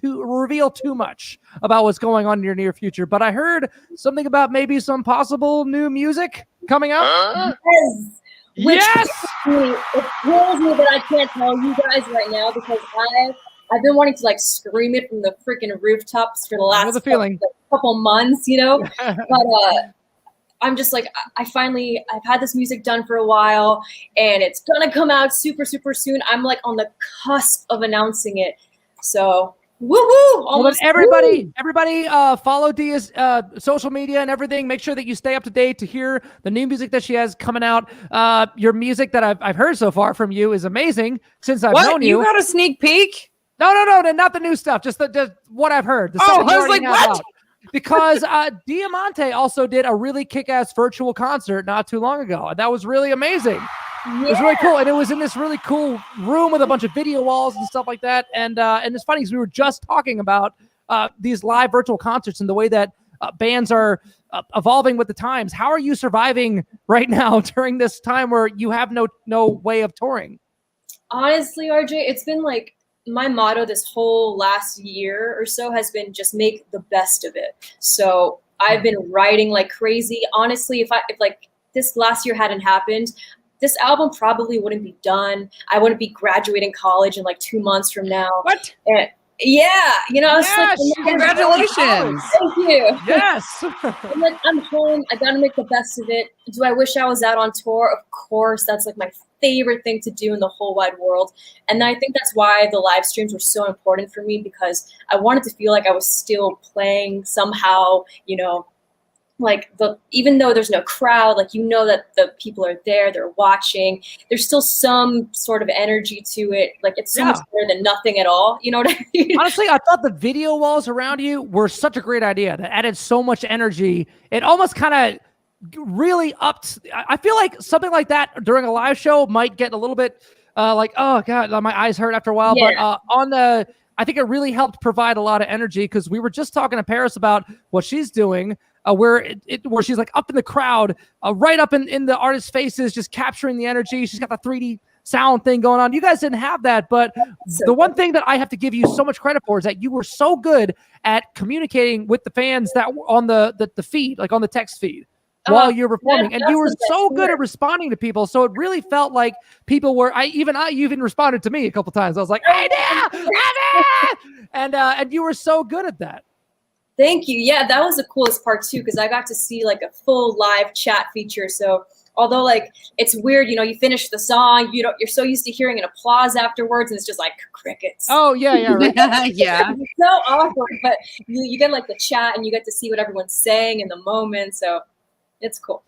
reveal too much about what's going on in your near future, but I heard something about maybe some possible new music coming out. Yes. Which Yes! it kills me that I can't tell you guys right now because I've been wanting to scream it from the freaking rooftops for the know last the feeling. couple months, but I've had this music done for a while and it's gonna come out super, super soon. I'm on the cusp of announcing it. So woohoo! Well, then everybody follow Dia's social media and everything. Make sure that you stay up to date to hear the new music that she has coming out. Your music that I've heard so far from you is amazing since I've known What? you. You got a sneak peek? No, not the new stuff. Just what I've heard. The Oh, stuff that you I was already like, have what? out. Because Diamante also did a really kick-ass virtual concert not too long ago. And that was really amazing. It was really cool, and it was in this really cool room with a bunch of video walls and stuff like that. And it's funny because we were just talking about these live virtual concerts and the way that bands are evolving with the times. How are you surviving right now during this time where you have no way of touring? Honestly, RJ, it's been my motto this whole last year or so has been just make the best of it. So I've been writing like crazy. Honestly, if this last year hadn't happened, this album probably wouldn't be done. I wouldn't be graduating college in 2 months from now. What? And yeah, Yes, congratulations. Thank you. Yes. I'm home. I gotta make the best of it. Do I wish I was out on tour? Of course. That's my favorite thing to do in the whole wide world. And I think that's why the live streams were so important for me because I wanted to feel like I was still playing somehow, even though there's no crowd, that the people are there, they're watching, there's still some sort of energy to it. It's so much better than nothing at all. You know what I mean? Honestly, I thought the video walls around you were such a great idea that added so much energy. It almost kind of really upped. I feel like something like that during a live show might get a little bit oh God, my eyes hurt after a while. Yeah. But I think it really helped provide a lot of energy because we were just talking to Paris about what she's doing. Where she's up in the crowd, right up in the artist's faces, just capturing the energy. She's got the 3D sound thing going on. You guys didn't have that, but the one thing that I have to give you so much credit for is that you were so good at communicating with the fans that were on the feed, on the text feed while you're performing, and you were so good at responding to people. So it really felt like people were. You even responded to me a couple times. I was like, "Hey, and you were so good at that." Thank you. Yeah, that was the coolest part too, because I got to see a full live chat feature. So although it's weird, you finish the song, you're so used to hearing an applause afterwards, and it's just crickets. Oh yeah, right. Yeah. It's so awkward, but you get the chat and you get to see what everyone's saying in the moment. So it's cool.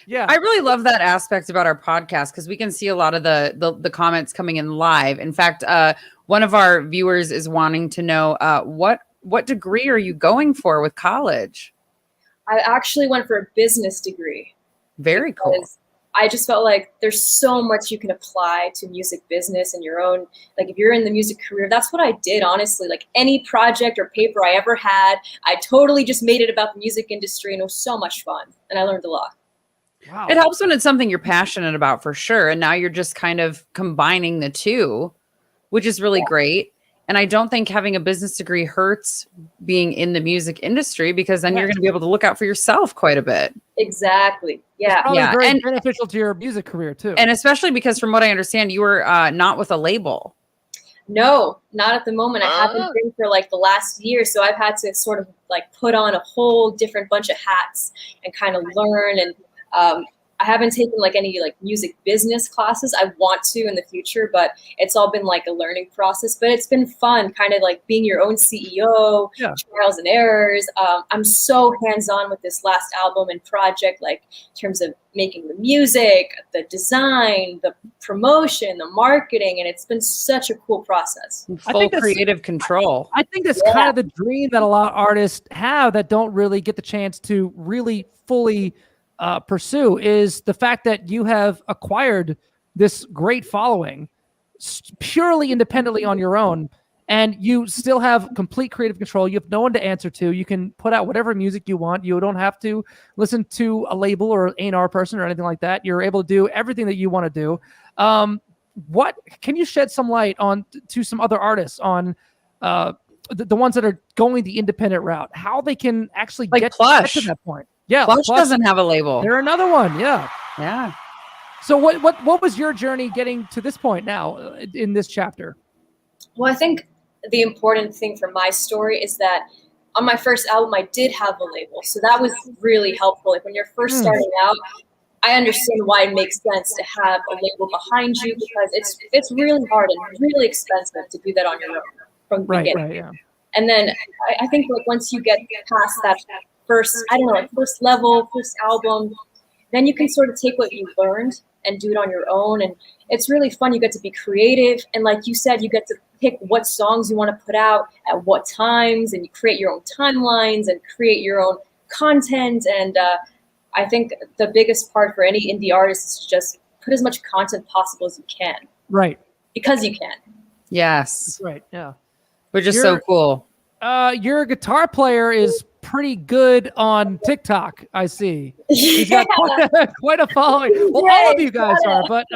Yeah, I really love that aspect about our podcast because we can see a lot of the comments coming in live. In fact, one of our viewers is wanting to know what degree are you going for with college? I actually went for a business degree. Very cool. I just felt like there's so much you can apply to music business and your own, like if you're in the music career, that's what I did, honestly. Like any project or paper I ever had, I totally just made it about the music industry, and it was so much fun. And I learned a lot. Wow. It helps when it's something you're passionate about, for sure. And now you're just kind of combining the two, which is really great. And I don't think having a business degree hurts being in the music industry, because then you're going to be able to look out for yourself quite a bit. Exactly. Yeah. Probably Yeah, very and- beneficial to your music career too. And especially because from what I understand, you were not with a label. No, not at the moment. I haven't been for like the last year. So I've had to sort of like put on a whole different bunch of hats and kind of learn. And I haven't taken like any like music business classes. I want to in the future, but it's all been like a learning process. But it's been fun, kind of like being your own CEO, trials and errors. I'm so hands-on with this last album and project, like in terms of making the music, the design, the promotion, the marketing, and it's been such a cool process. Full creative control. I think that's kind of the dream that a lot of artists have that don't really get the chance to really fully pursue, is the fact that you have acquired this great following purely independently on your own, and you still have complete creative control. You have no one to answer to. You can put out whatever music you want. You don't have to listen to a label or A&R person or anything like that. You're able to do everything that you want to do. What can you shed some light on to some other artists on the ones that are going the independent route, how they can actually Like get to that point? Yeah, Plush doesn't have a label. They're another one. Yeah. Yeah. So what was your journey getting to this point now in this chapter? Well, I think the important thing for my story is that on my first album, I did have a label. So that was really helpful. Like when you're first starting out, I understand why it makes sense to have a label behind you, because it's really hard and really expensive to do that on your own from the beginning. Right, yeah. And then I think like once you get past that first level, first album, then you can sort of take what you learned and do it on your own. And it's really fun. You get to be creative. And like you said, you get to pick what songs you want to put out at what times, and you create your own timelines and create your own content. And I think the biggest part for any indie artist is to just put as much content possible as you can. Right. Because you can. Yes. Right. Yeah. Which is so cool. Your guitar player is pretty good on TikTok, I see. He's got quite a following. Well, all of you guys are, but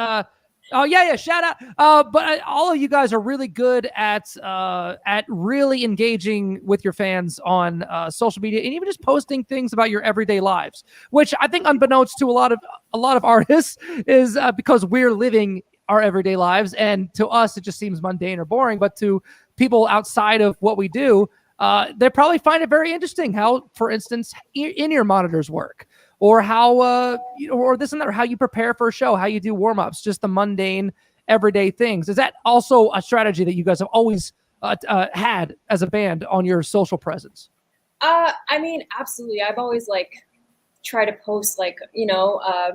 shout out. But all of you guys are really good at really engaging with your fans on social media, and even just posting things about your everyday lives, which I think, unbeknownst to a lot of artists, is because we're living our everyday lives, and to us it just seems mundane or boring, but to people outside of what we do, they probably find it very interesting how, for instance, in-ear monitors work, or how, or this and that, or how you prepare for a show, how you do warm-ups, just the mundane, everyday things. Is that also a strategy that you guys have always had as a band on your social presence? I mean, absolutely. I've always try to post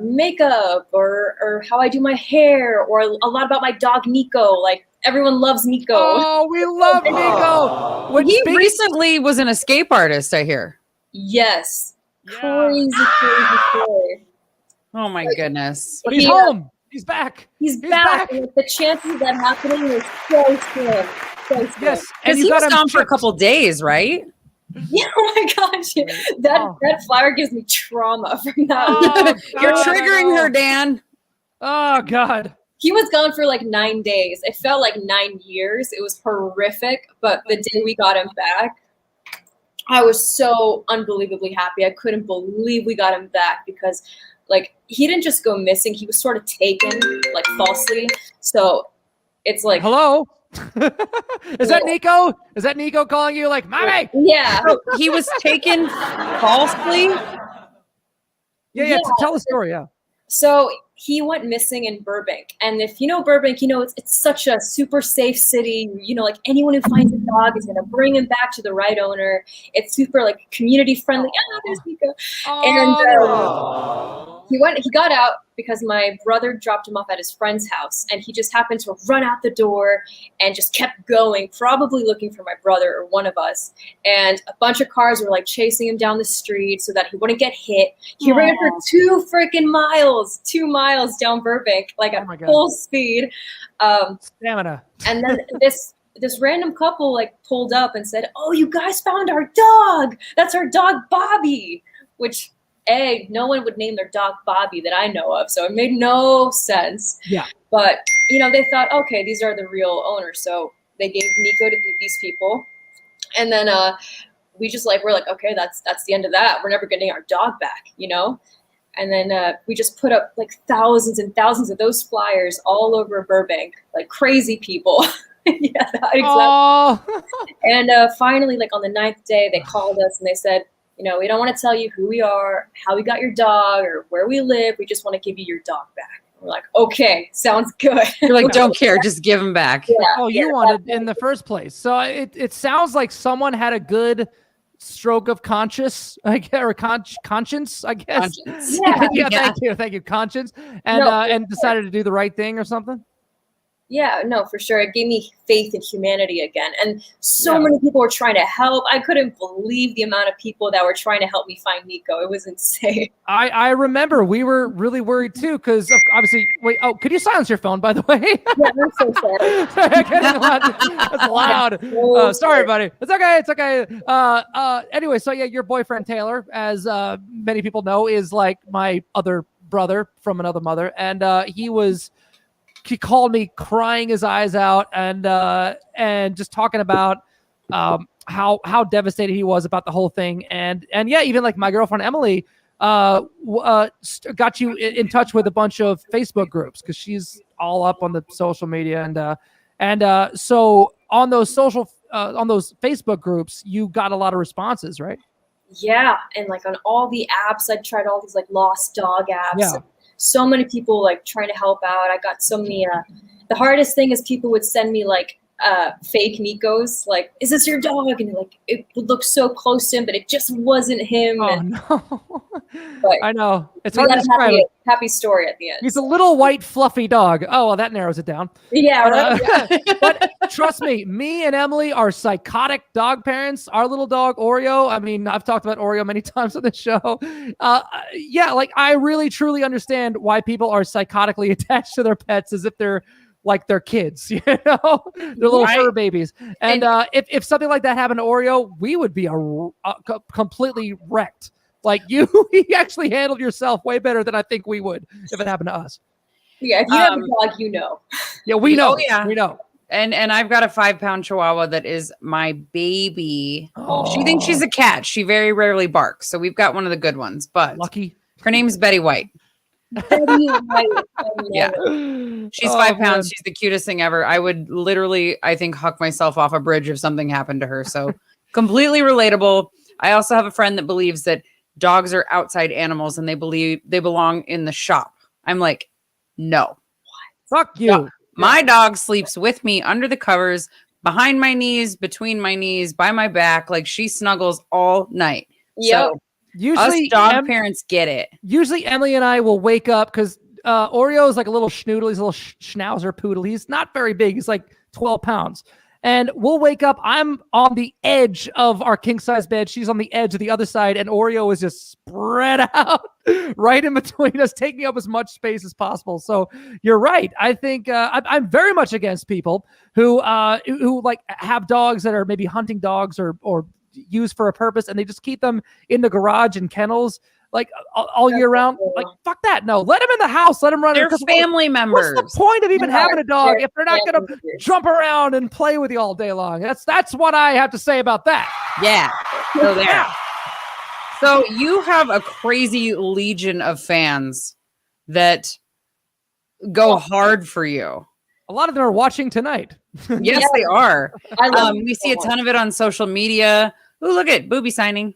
makeup or how I do my hair, or a lot about my dog Nico. Like everyone loves Nico. Oh, we love Nico. He recently was an escape artist, I hear. Yes. Yeah. Crazy story. Oh my goodness. But he's home. He's back. He's back. And the chances of that happening are so slim. So slim. Yes. And he was gone for a couple days, right? Yeah, oh my gosh. That flower gives me trauma from that. Oh, you're triggering her, Dan. Oh God. He was gone for 9 days. It felt like 9 years. It was horrific. But the day we got him back, I was so unbelievably happy. I couldn't believe we got him back, because he didn't just go missing. He was sort of taken falsely. So it's hello. Is that Nico? Is that Nico calling you mommy? Yeah. So he was taken falsely? Yeah. Tell the story. Yeah. So he went missing in Burbank. And if you know Burbank, it's such a super safe city. Anyone who finds a dog is going to bring him back to the right owner. It's super community friendly. Ah, there's Nico. Oh. He got out because my brother dropped him off at his friend's house, and he just happened to run out the door and just kept going, probably looking for my brother or one of us. And a bunch of cars were like chasing him down the street so that he wouldn't get hit. He ran for 2 miles down Burbank, like at full speed. Stamina. And then this random couple like pulled up and said, "Oh, you guys found our dog. That's our dog Bobby," which no one would name their dog Bobby that I know of. So it made no sense. Yeah. But, they thought, okay, these are the real owners. So they gave Nico to these people. And then we're like, okay, that's the end of that. We're never getting our dog back, And then we just put up like thousands and thousands of those flyers all over Burbank, like crazy people. Yeah, exactly. Oh. And finally, like on the 9th day, they called us and they said, we don't want to tell you who we are, how we got your dog, or where we live. We just want to give you your dog back. We're like, okay, sounds good. You're like, don't care, just give him back. Yeah, you wanted in the first place. So it sounds like someone had a good stroke of conscience, or conscience, I guess. Conscience. Yeah. Thank you, conscience, and decided to do the right thing or something. Yeah, no, for sure. It gave me faith in humanity again. And so many people were trying to help. I couldn't believe the amount of people that were trying to help me find Nico. It was insane. I remember we were really worried too, because obviously, could you silence your phone, by the way? Yeah, I'm so sorry. That's loud. Sorry, buddy. It's okay. Anyway, so your boyfriend, Taylor, as many people know, is like my other brother from another mother. And he called me crying his eyes out and just talking about how devastated he was about the whole thing. And even like my girlfriend, Emily, got you in touch with a bunch of Facebook groups because she's all up on the social media. And so on those Facebook groups, you got a lot of responses, right? Yeah. And like on all the apps, I tried all these like lost dog apps. Yeah. So many people like trying to help out. I got so many. The hardest thing is people would send me like fake Nikos. Like, is this your dog? And like it would look so close to him, but it just wasn't him. Oh no! I know it's hard to describe. Happy story at the end. He's a little white fluffy dog. Oh, well, that narrows it down. Yeah, right. Yeah. But trust me and Emily are psychotic dog parents. Our little dog Oreo. I mean, I've talked about Oreo many times on the show. Like I really truly understand why people are psychotically attached to their pets as if they're like their kids, they're little fur babies. And if something like that happened to Oreo, we would be completely wrecked. Like you actually handled yourself way better than I think we would if it happened to us. Yeah, if you have a dog, Yeah, we know. Oh, yeah. We know. And I've got a 5-pound Chihuahua that is my baby. Oh. She thinks she's a cat. She very rarely barks. So we've got one of the good ones. But lucky. Her name's Betty White. Yeah. She's 5 pounds. Man. She's the cutest thing ever. I would literally, I think, huck myself off a bridge if something happened to her. So completely relatable. I also have a friend that believes that dogs are outside animals and they believe they belong in the shop. I'm like, no. Fuck you. No. My dog sleeps with me under the covers, behind my knees, between my knees, by my back. Like she snuggles all night. Yeah. So usually us dog parents get it. Usually Emily and I will wake up because Oreo is like a little schnoodle. He's a little schnauzer poodle. He's not very big. He's like 12 pounds. And we'll wake up. I'm on the edge of our king size bed. She's on the edge of the other side. And Oreo is just spread out right in between us, taking up as much space as possible. So you're right. I think I'm very much against people who like have dogs that are maybe hunting dogs or used for a purpose. And they just keep them in the garage and kennels like all year round. Like, fuck that. No, let them in the house. Let them run. They're family members. What's the point of even having a dog if they're not going to jump around and play with you all day long? That's what I have to say about that. Yeah. So there. Yeah. So you have a crazy legion of fans that go hard for you. A lot of them are watching tonight. Yes, they are. We see a ton of it on social media. Ooh, look at booby signing.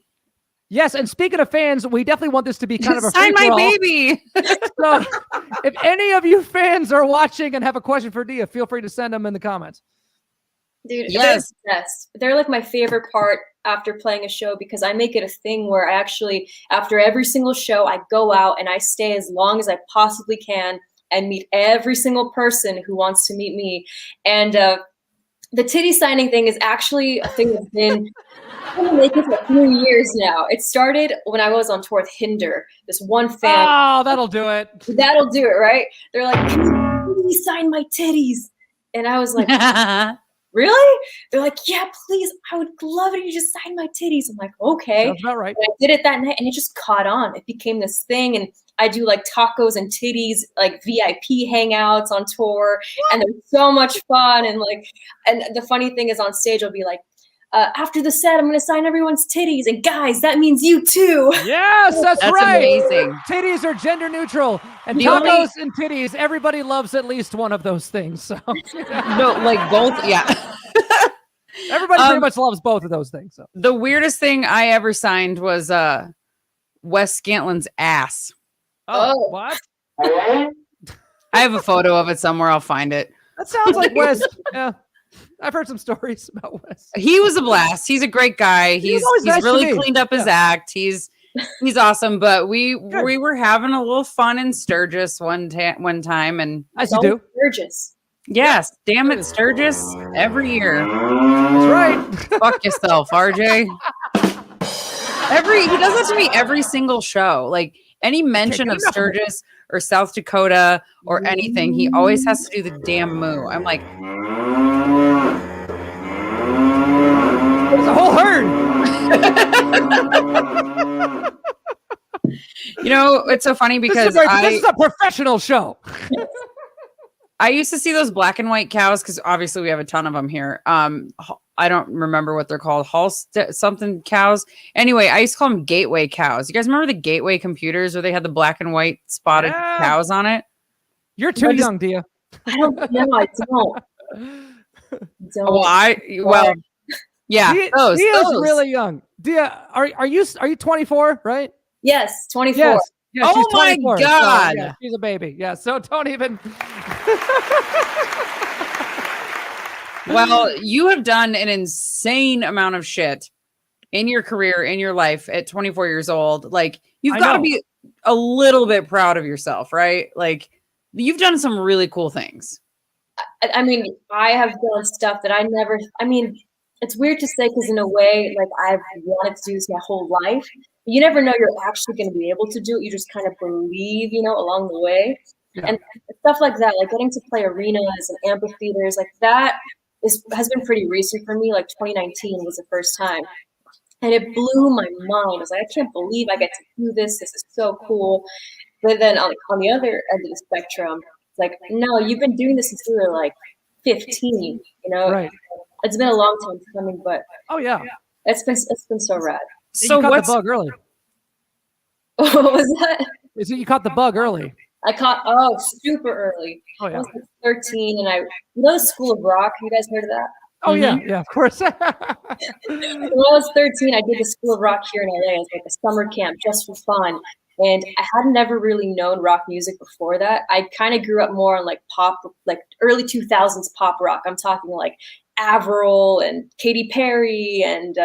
Yes, and speaking of fans, we definitely want this to be kind of a sign my baby. So, if any of you fans are watching and have a question for Dia, feel free to send them in the comments. Dude, Yes. they're the best. They're like my favorite part after playing a show because I make it a thing where I actually, after every single show, I go out and I stay as long as I possibly can and meet every single person who wants to meet me. And the titty signing thing is actually a thing that's been making for a few years now. It started when I was on tour with Hinder. This one fan, Oh, that'll do it. that'll do it, right? They're like, "Can you please sign my titties?" And I was like, really? They're like, yeah, please. I would love it if you just sign my titties. I'm like, okay. Sounds about right. And I did it that night and it just caught on. It became this thing. And I do like tacos and titties, like VIP hangouts on tour. And they're so much fun. And the funny thing is on stage, I'll be like, after the set, I'm going to sign everyone's titties. And guys, that means you too. Yes, that's right. amazing. Titties are gender neutral, and The tacos and titties. Everybody loves at least one of those things. So No, like both. Yeah. everybody pretty much loves both of those things. So The weirdest thing I ever signed was Wes Scantlin's ass. oh, Oh. what? I have a photo of it somewhere. I'll find it. That sounds like Wes. Yeah, I've heard some stories about Wes. He was a blast. He's a great guy. He's always nice to really me. cleaned up his act. He's awesome. But we were having a little fun in Sturgis one time, and As you do. Gorgeous. yes, damn it, Sturgis every year. That's right. Fuck yourself, RJ. He does that to me every single show. Like any mention of Sturgis or South Dakota or anything, he always has to do the damn moo. I'm like, There's a whole herd. it's so funny because This is a professional show. I used to see those black and white cows because obviously we have a ton of them here. I don't remember what they're called. Something cows. Anyway, I used to call them gateway cows. You guys remember the gateway computers where they had the black and white spotted cows on it? You're too young, Dia. I don't know. I don't. Yeah, Dia's those. really young. Dia, are you 24, right? Yes, 24. Yes. Yeah, Oh she's my 24, so, God. yeah, she's a baby. Yeah, so don't even. Well, you have done an insane amount of shit in your career, in your life at 24 years old. Like, you've got to be a little bit proud of yourself, right? Like, you've done some really cool things. I mean, I have done stuff that it's weird to say because in a way, like I've wanted to do this my whole life. You never know you're actually going to be able to do it. You just kind of believe, along the way. Yeah. And stuff like that, like getting to play arenas and amphitheaters, like that has been pretty recent for me. Like 2019 was the first time. And it blew my mind. I was like, I can't believe I get to do this. This is so cool. But then on the other end of the spectrum, it's like, no, you've been doing this since you were like 15, Right. It's been a long time coming, but oh yeah, it's been so rad. So you caught the bug early. What was that? Is it you caught the bug early? I caught super early. Oh yeah. I was like 13, and I the School of Rock. You guys heard of that? Oh yeah, of course. When I was 13, I did the School of Rock here in LA. It was like a summer camp just for fun. And I had never really known rock music before that. I kind of grew up more on like pop, like early 2000s pop rock. I'm talking like Avril and Katy Perry and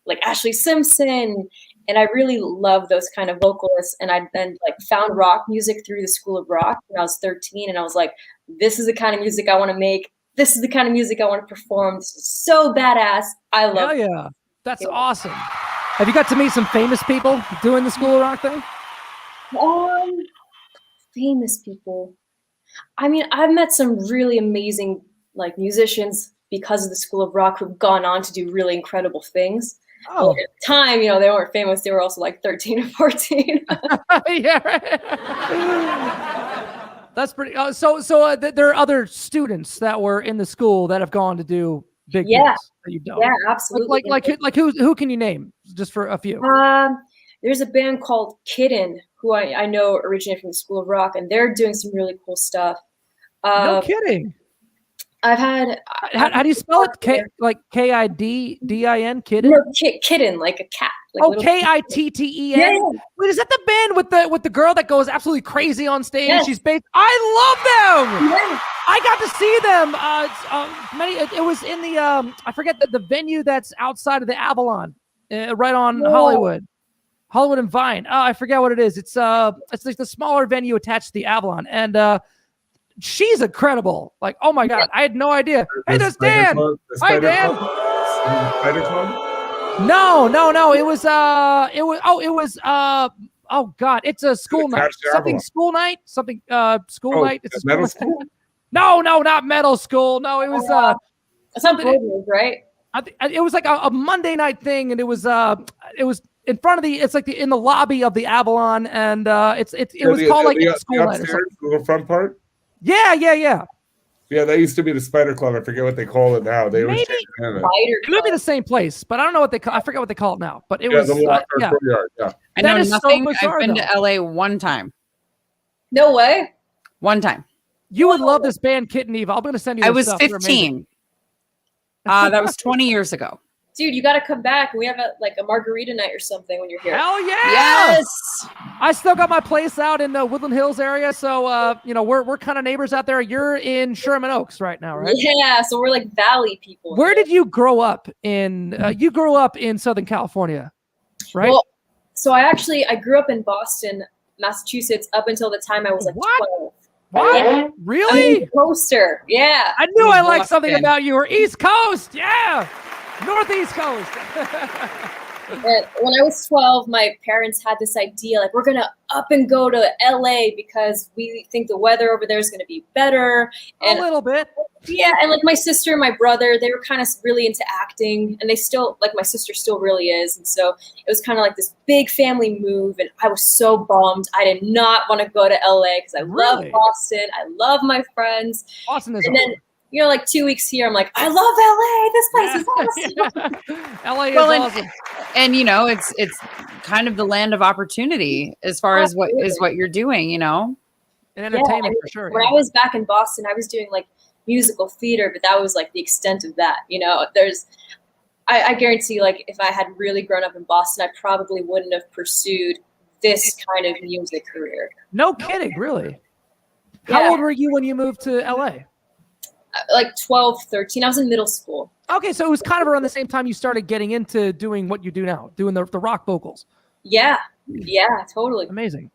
like Ashley Simpson. And I really love those kind of vocalists. And I then like found rock music through the School of Rock when I was 13. And I was like, this is the kind of music I want to make. This is the kind of music I want to perform. This is so badass. I love it. Yeah. That's awesome. Have you got to meet some famous people doing the School of Rock thing? Famous people. I mean, I've met some really amazing like musicians because of the School of Rock who've gone on to do really incredible things. Oh. At the time, they weren't famous. They were also like 13 or 14. Yeah. Right. That's pretty. So there are other students that were in the school that have gone to do big things that you've done. Yeah, absolutely. Like who can you name just for a few? There's a band called Kidden who I know originated from the School of Rock, and they're doing some really cool stuff. No kidding. I've had. How do you spell it? Like Kidin? Kidden? No, kitten, like a cat. Like Oh, Kitten. Yeah. Wait, is that the band with the girl that goes absolutely crazy on stage? Yes. She's based. I love them. Yeah. I got to see them. It was in the I forget the venue that's outside of the Avalon, right on Hollywood and Vine. Oh, I forget what it is. It's like the smaller venue attached to the Avalon, and she's incredible. Like, oh my god, I had no idea. Hey, there's Dan. Hi, Dan. Spider Club? No. It was oh god, it's a school night. Something school night. Something school night. It's a school school? No, not metal school. No, it was It's not Broadway, right? it was like a Monday night thing, and it was in front of in the lobby of the Avalon, and it was called like school night or something. The front part? Yeah. Yeah, that used to be the Spider Club. I forget what they call it now. They always change the name. It could be the same place, but I don't know what they call. I forget what they call it now. But it was the courtyard. Yeah. I know is nothing. so bizarre, I've been though. to LA one time. No way. One time. You would love this band, Kitten Eva. I'm going to send you. I this was stuff. They're amazing. 15. That was 20 years ago. Dude, you got to come back. We have a margarita night or something when you're here. Hell yeah! Yes. I still got my place out in the Woodland Hills area, so we're kind of neighbors out there. You're in Sherman Oaks right now, right? Yeah, so we're like Valley people. Where did you grow up in? You grew up in Southern California, right? Well, so I grew up in Boston, Massachusetts, up until the time I was like 12. What? Yeah. Really? I'm a coaster. Yeah. I knew I liked something Boston. about you. Or East Coast, yeah. Northeast Coast. And when I was 12, my parents had this idea, like, we're going to up and go to LA because we think the weather over there is going to be better. And a little bit. yeah, and like my sister and my brother, they were kind of really into acting, and they still, like, my sister still really is. And so it was kind of like this big family move, and I was so bummed. I did not want to go to LA because I love Boston. I love my friends. Boston is and then, like 2 weeks here, I'm like, I love LA. This place is awesome. LA is awesome. And it's kind of the land of opportunity as far as what you're doing, And entertainment for sure. When I was back in Boston, I was doing like musical theater, but that was like the extent of that. I guarantee, like, if I had really grown up in Boston, I probably wouldn't have pursued this kind of music career. No kidding, really? How old were you when you moved to LA? Like 12, 13. I was in middle school. Okay, so it was kind of around the same time you started getting into doing what you do now, doing the rock vocals. Yeah, totally. Amazing.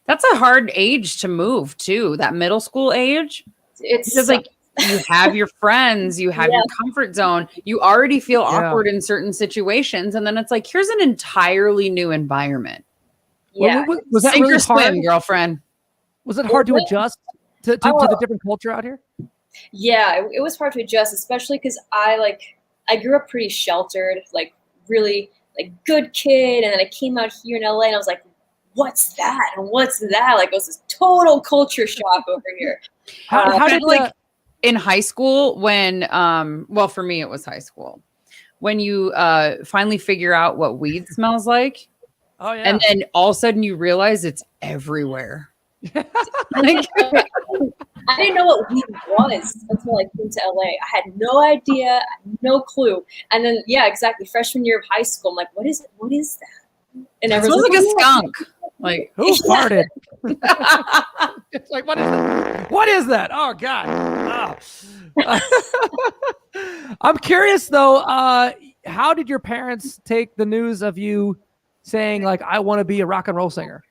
That's a hard age to move to, that middle school age. It's because like you have your friends, you have your comfort zone, you already feel awkward in certain situations, and then it's like, here's an entirely new environment. Yeah, was that really hard, girlfriend? Was it hard to adjust to the different culture out here? Yeah, it was hard to adjust, especially because I grew up pretty sheltered, like really like good kid, and then I came out here in LA and I was like, what's that? And what's that? Like, it was this total culture shock over here. How did in high school when well, for me it was high school, when you finally figure out what weed smells like. Oh yeah. And then all of a sudden you realize it's everywhere. I didn't know what weed was until I came to LA. I had no idea, no clue. And then, yeah, exactly. Freshman year of high school, I'm like, what is it? What is that? And it smells like a skunk. Like, who farted? It's like, what is that? What is that? Oh God. Oh. I'm curious though. How did your parents take the news of you saying, like, I want to be a rock and roll singer?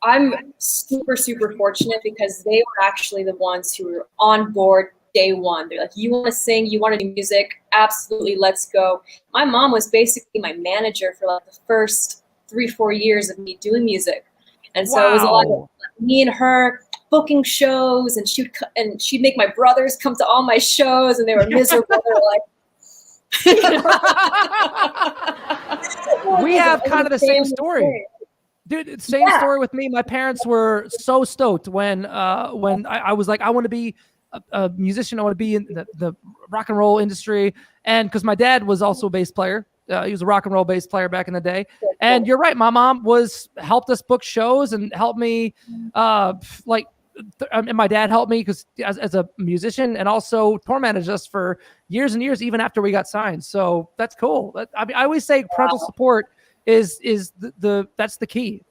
I'm super, super fortunate because they were actually the ones who were on board day one. They're like, you want to sing, you want to do music? Absolutely, let's go. My mom was basically my manager for like the first 3-4 years of me doing music. And so it was a lot of me and her booking shows, and she'd make my brothers come to all my shows, and they were miserable. They were like, we have kind of the same story. Dude, same story with me. My parents were so stoked when I was like, I want to be a musician. I want to be in the rock and roll industry. And because my dad was also a bass player. He was a rock and roll bass player back in the day. And you're right. My mom helped us book shows and helped me like and my dad helped me because as a musician, and also tour managed us for years and years, even after we got signed. So that's cool. I mean, I always say parental support is that's the key.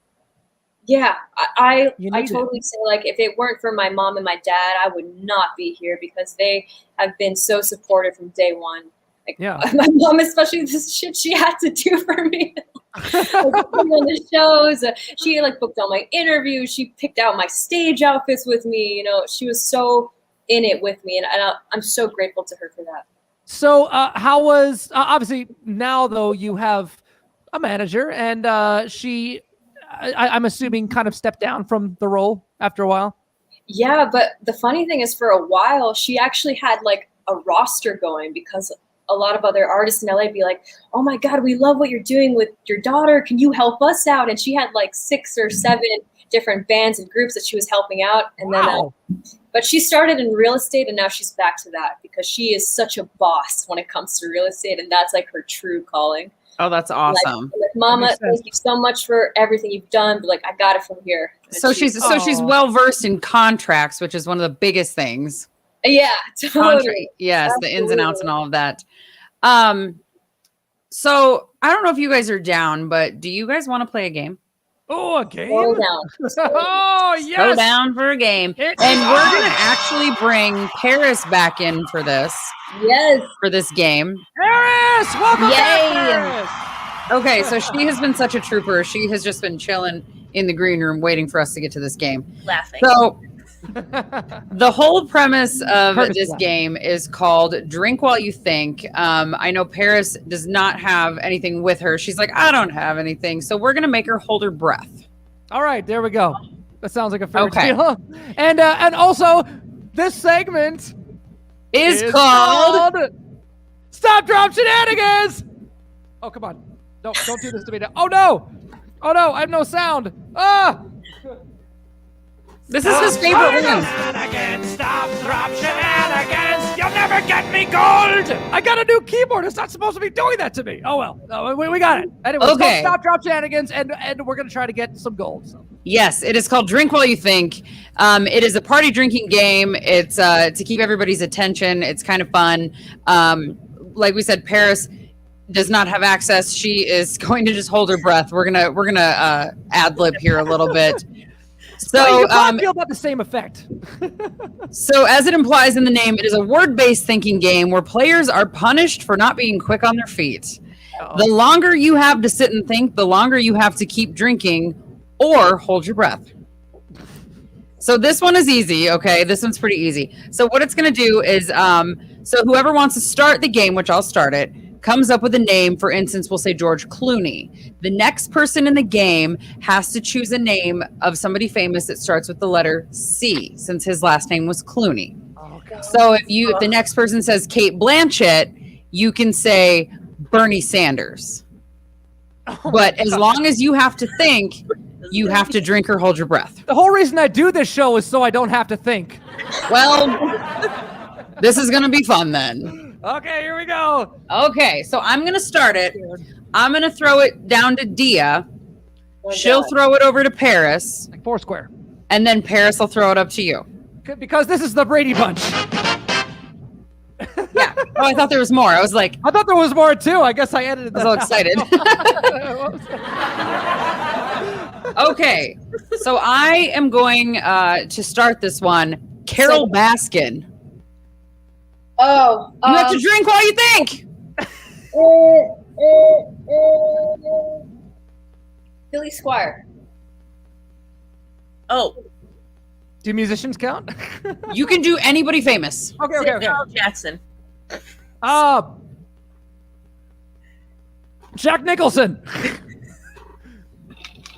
Yeah, I need totally say, like, if it weren't for my mom and my dad, I would not be here because they have been so supportive from day one. Like, Yeah. my mom, especially, this shit she had to do for me. Like, on the shows, she like booked all my interviews. She picked out my stage outfits with me. You know, she was so in it with me, and I'm so grateful to her for that. So how was obviously now though you have a manager, and she. I'm assuming kind of stepped down from the role after a while. Yeah, but the funny thing is, for a while, she actually had like a roster going because a lot of other artists in LA be like, "Oh my God, we love what you're doing with your daughter. Can you help us out?" And she had like 6 or 7 different bands and groups that she was helping out. And Wow. then, but she started in real estate, and now she's back to that because she is such a boss when it comes to real estate, and that's like her true calling. Oh, that's awesome. Like, Mama, thank you so much for everything you've done, but like I got it from here. And So she's well versed in contracts, which is one of the biggest things. yeah, totally. Yes, Absolutely. the ins and outs and all of that. So I don't know if you guys are down, but do you guys want to play a game? Oh, a game. Slow down. Oh, yes. Go down for a game. And we're going to actually bring Paris back in for this. Yes. For this game. Paris, welcome back, Yay. Paris. Okay, so she has been such a trooper. She has just been chilling in the green room waiting for us to get to this game. Laughing. So the whole premise of Paris this laughing. game is called Drink While You Think. I know Paris does not have anything with her. She's like, I don't have anything. So we're going to make her hold her breath. All right, there we go. That sounds like a fair Okay. deal. And also, this segment Is called Stop Drop Shenanigans. Oh, come on. No, don't do this to me now. Oh, no. Oh, no, I have no sound. Ah! This is his favorite one. Shenanigans, stop, drop, shenanigans. You'll never get me gold. I got a new keyboard. It's not supposed to be doing that to me. Oh, well. No, we got it. Anyway, it's called Okay. Stop Drop Shenanigans, and we're going to try to get some gold. So. Yes, it is called Drink While You Think. It is a party drinking game. It's to keep everybody's attention. It's kind of fun. Like we said, Paris does not have access. She is going to just hold her breath. We're gonna ad lib here a little bit. So, you probably feel about the same effect. so as it implies in the name, it is a word-based thinking game where players are punished for not being quick on their feet. The longer you have to sit and think, the longer you have to keep drinking or hold your breath. So this one is easy, okay? This one's pretty easy. So what it's going to do is, so whoever wants to start the game, which I'll start it, comes up with a name. For instance, we'll say George Clooney. The next person in the game has to choose a name of somebody famous that starts with the letter C, since his last name was Clooney. Oh, God. So if the next person says Kate Blanchett, you can say Bernie Sanders. But as long as you have to think, you have to drink or hold your breath. The whole reason I do this show is so I don't have to think. Well, this is going to be fun then. Okay, here we go. Okay, so I'm going to start it. I'm going to throw it down to Dia. Oh, She'll God. throw it over to Paris. Like Foursquare. And then Paris will throw it up to you. Because this is the Brady Bunch. Yeah. Oh, I thought there was more. I was like, I thought there was more too. I guess I edited I that. was all excited. Okay, so I am going to start this one. Carol Baskin. Oh, You have to drink while you think. Billy Squire. Oh, Do musicians count? You can do anybody famous. Okay. Samuel Jackson. Jack Nicholson.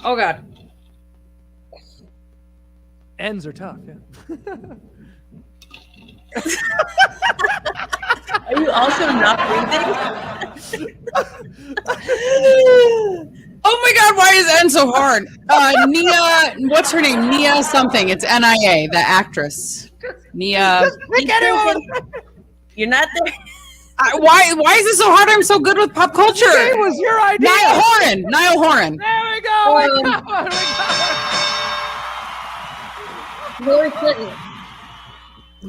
Oh, God. Ends are tough. Yeah. Are you also not breathing? Oh, my God. Why is N so hard? Nia, what's her name? Nia something. It's Nia, the actress. Nia. Pick anyone. You're not there. Why is this so hard? I'm so good with pop culture. It was your idea. Niall Horan. There we go. We got one. Hillary Clinton.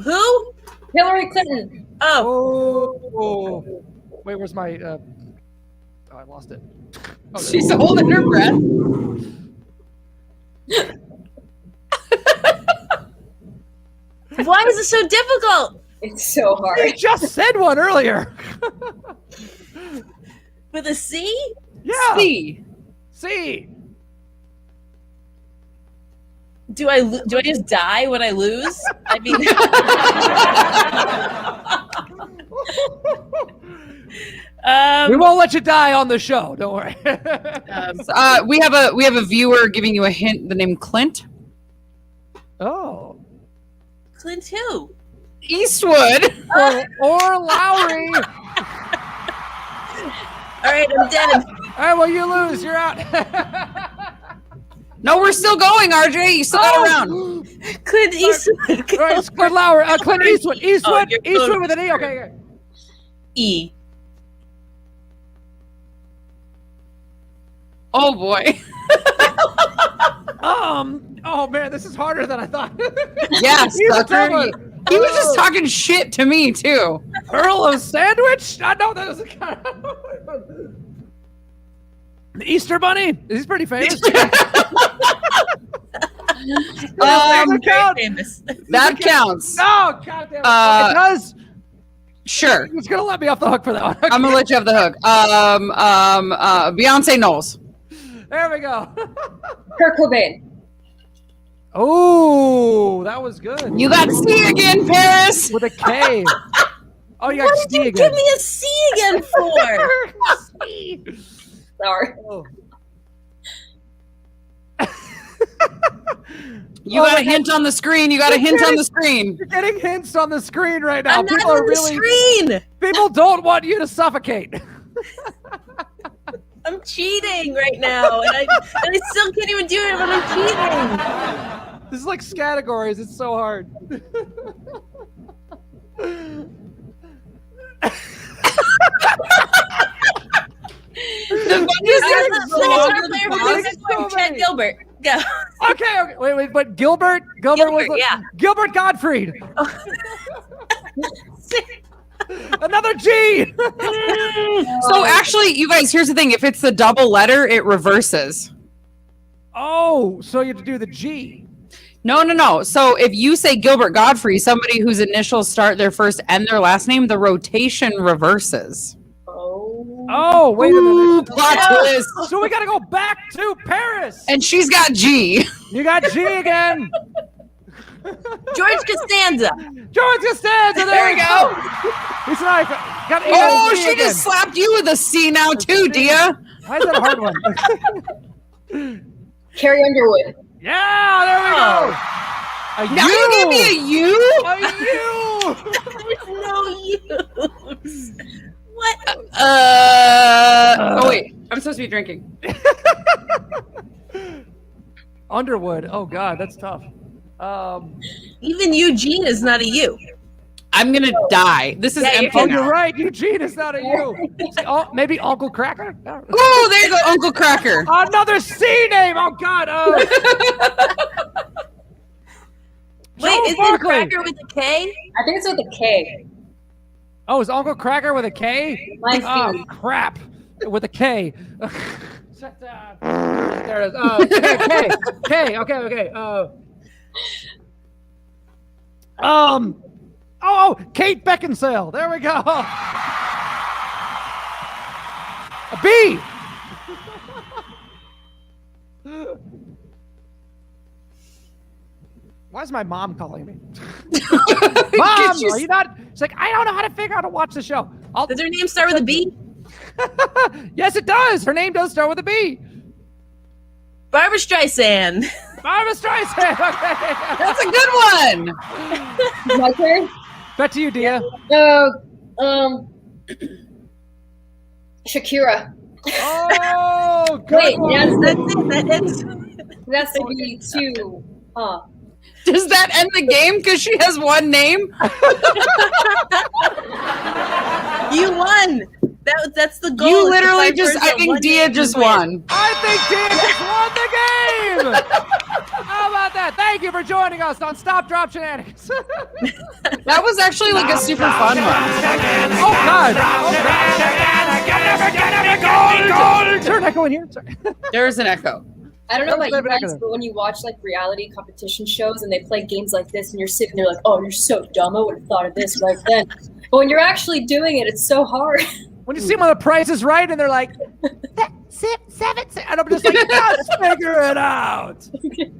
Who? Hillary Clinton. Oh, Oh. Wait, where's my? Oh, I lost it. Oh, She's holding her breath. why is it so difficult? It's so hard. I just said one earlier. With a C? Yeah. C. C. Do I just die when I lose? I mean, We won't let you die on the show. Don't worry. We have a viewer giving you a hint. The name Clint Oh. Clint who? Eastwood. Or Lowry. All right, I'm dead. All right, well, you lose. You're out. No, we're still going, RJ. You still got around. Clint Eastwood. All right, it's Clint Lowry. Clint Eastwood. Eastwood. you're Eastwood totally with an E. Okay. E. Oh boy. Oh man, this is harder than I thought. Yes, He's a Tucker. tough He was just talking shit to me too. Earl of Sandwich? I know that was a kind of... The Easter Bunny? He's pretty famous. Very count? famous. That counts. No, goddamn it. It does. Sure. He's gonna let me off the hook for that one. I'm gonna let you have the hook. Beyonce Knowles. There we go. Kurt Cobain. Oh, that was good. You got C again, Paris. With a K. Oh, you got What did C you again. give me a C again for? C. Sorry. Oh. You got a hint on the screen. You got a hint on the screen. You're getting hints on the screen right now. I'm not People are on the really. screen. People don't want you to suffocate. I'm cheating right now, and I still can't even do it when I'm cheating. This is like categories. It's so hard. Chad Gilbert. Go. Okay. Wait. But Gilbert was yeah. Gilbert Gottfried. Another G. So actually, you guys, here's the thing. If it's the double letter, it reverses. Oh, so you have to do the G. No. So if you say Gilbert Godfrey, somebody whose initials start their first and their last name, the rotation reverses. Oh, wait a minute. Plot twist. So we got to go back to Paris. And she's got G. You got G again. George Costanza. George Costanza. There we go. He's like, got Oh, G she again. just slapped you with a C now too, Dia. Why is that a hard one? Carrie Underwood. Yeah, there we go. A Now you gave me a U? A U. No use. What? Oh wait, I'm supposed to be drinking. Underwood. Oh God, that's tough. Even Eugene is not a U. I'm gonna die. This is Yeah, empty Oh, now. you're right. Eugene is not a U. Oh, maybe Uncle Cracker. Oh, there you go, Uncle Cracker. Another C name. Oh God. Wait, Charles is it Barkley. Cracker with a K? I think it's with a K. Oh, is Uncle Cracker with a K? Mine's Oh C. crap, with a K. There it is. Oh, okay, K. Okay. Oh, Kate Beckinsale. There we go. A B. Why is my mom calling me? Mom, are you not? She's like, I don't know how to figure out how to watch the show. Does her name start with a B? Yes, it does. Her name does start with a B. Barbara Streisand. Barbara Streisand. Okay. That's a good one. My turn. Back to you, Dia. Shakira. Oh, good Wait, one. yes, That's it. that's to be two. Huh. Does that end the game because she has one name? You won. That's the goal. You is to literally find just, person I that think one Dia name just to win. won. I think Dia just won the game. How about that? that. Thank you for joining us on Stop Drop Shenanigans. That was actually like a super fun one. Oh God! Is there an echo in here? Sorry. There's an echo. I don't know about you Never guys, but when you watch like reality competition shows and they play games like this and you're sitting there like, oh, you're so dumb. I would have thought of this right then. But when you're actually doing it, it's so hard. When you see them on The Price is Right and they're like, seven, and I'm just like, just figure it out.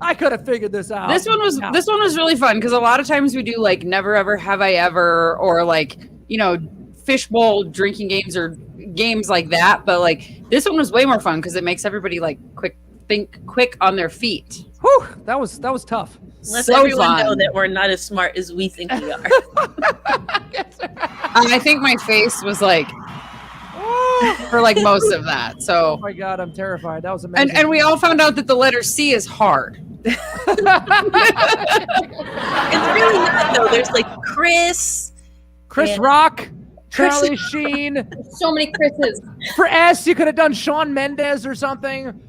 I could have figured this out. This one was really fun because a lot of times we do like Never Ever Have I Ever or like, you know, fishbowl drinking games or games like that. But like this one was way more fun because it makes everybody like think quick on their feet. Whew, that was tough. Let So everyone fun. know that we're not as smart as we think we are. And I think my face was like for like most of that. Oh So my God, I'm terrified. That was amazing. and we all found out that the letter C is hard. It's really not though. There's like Chris and- Rock, Charlie Sheen. So many Chris's. For S, you could have done Shawn Mendes or something.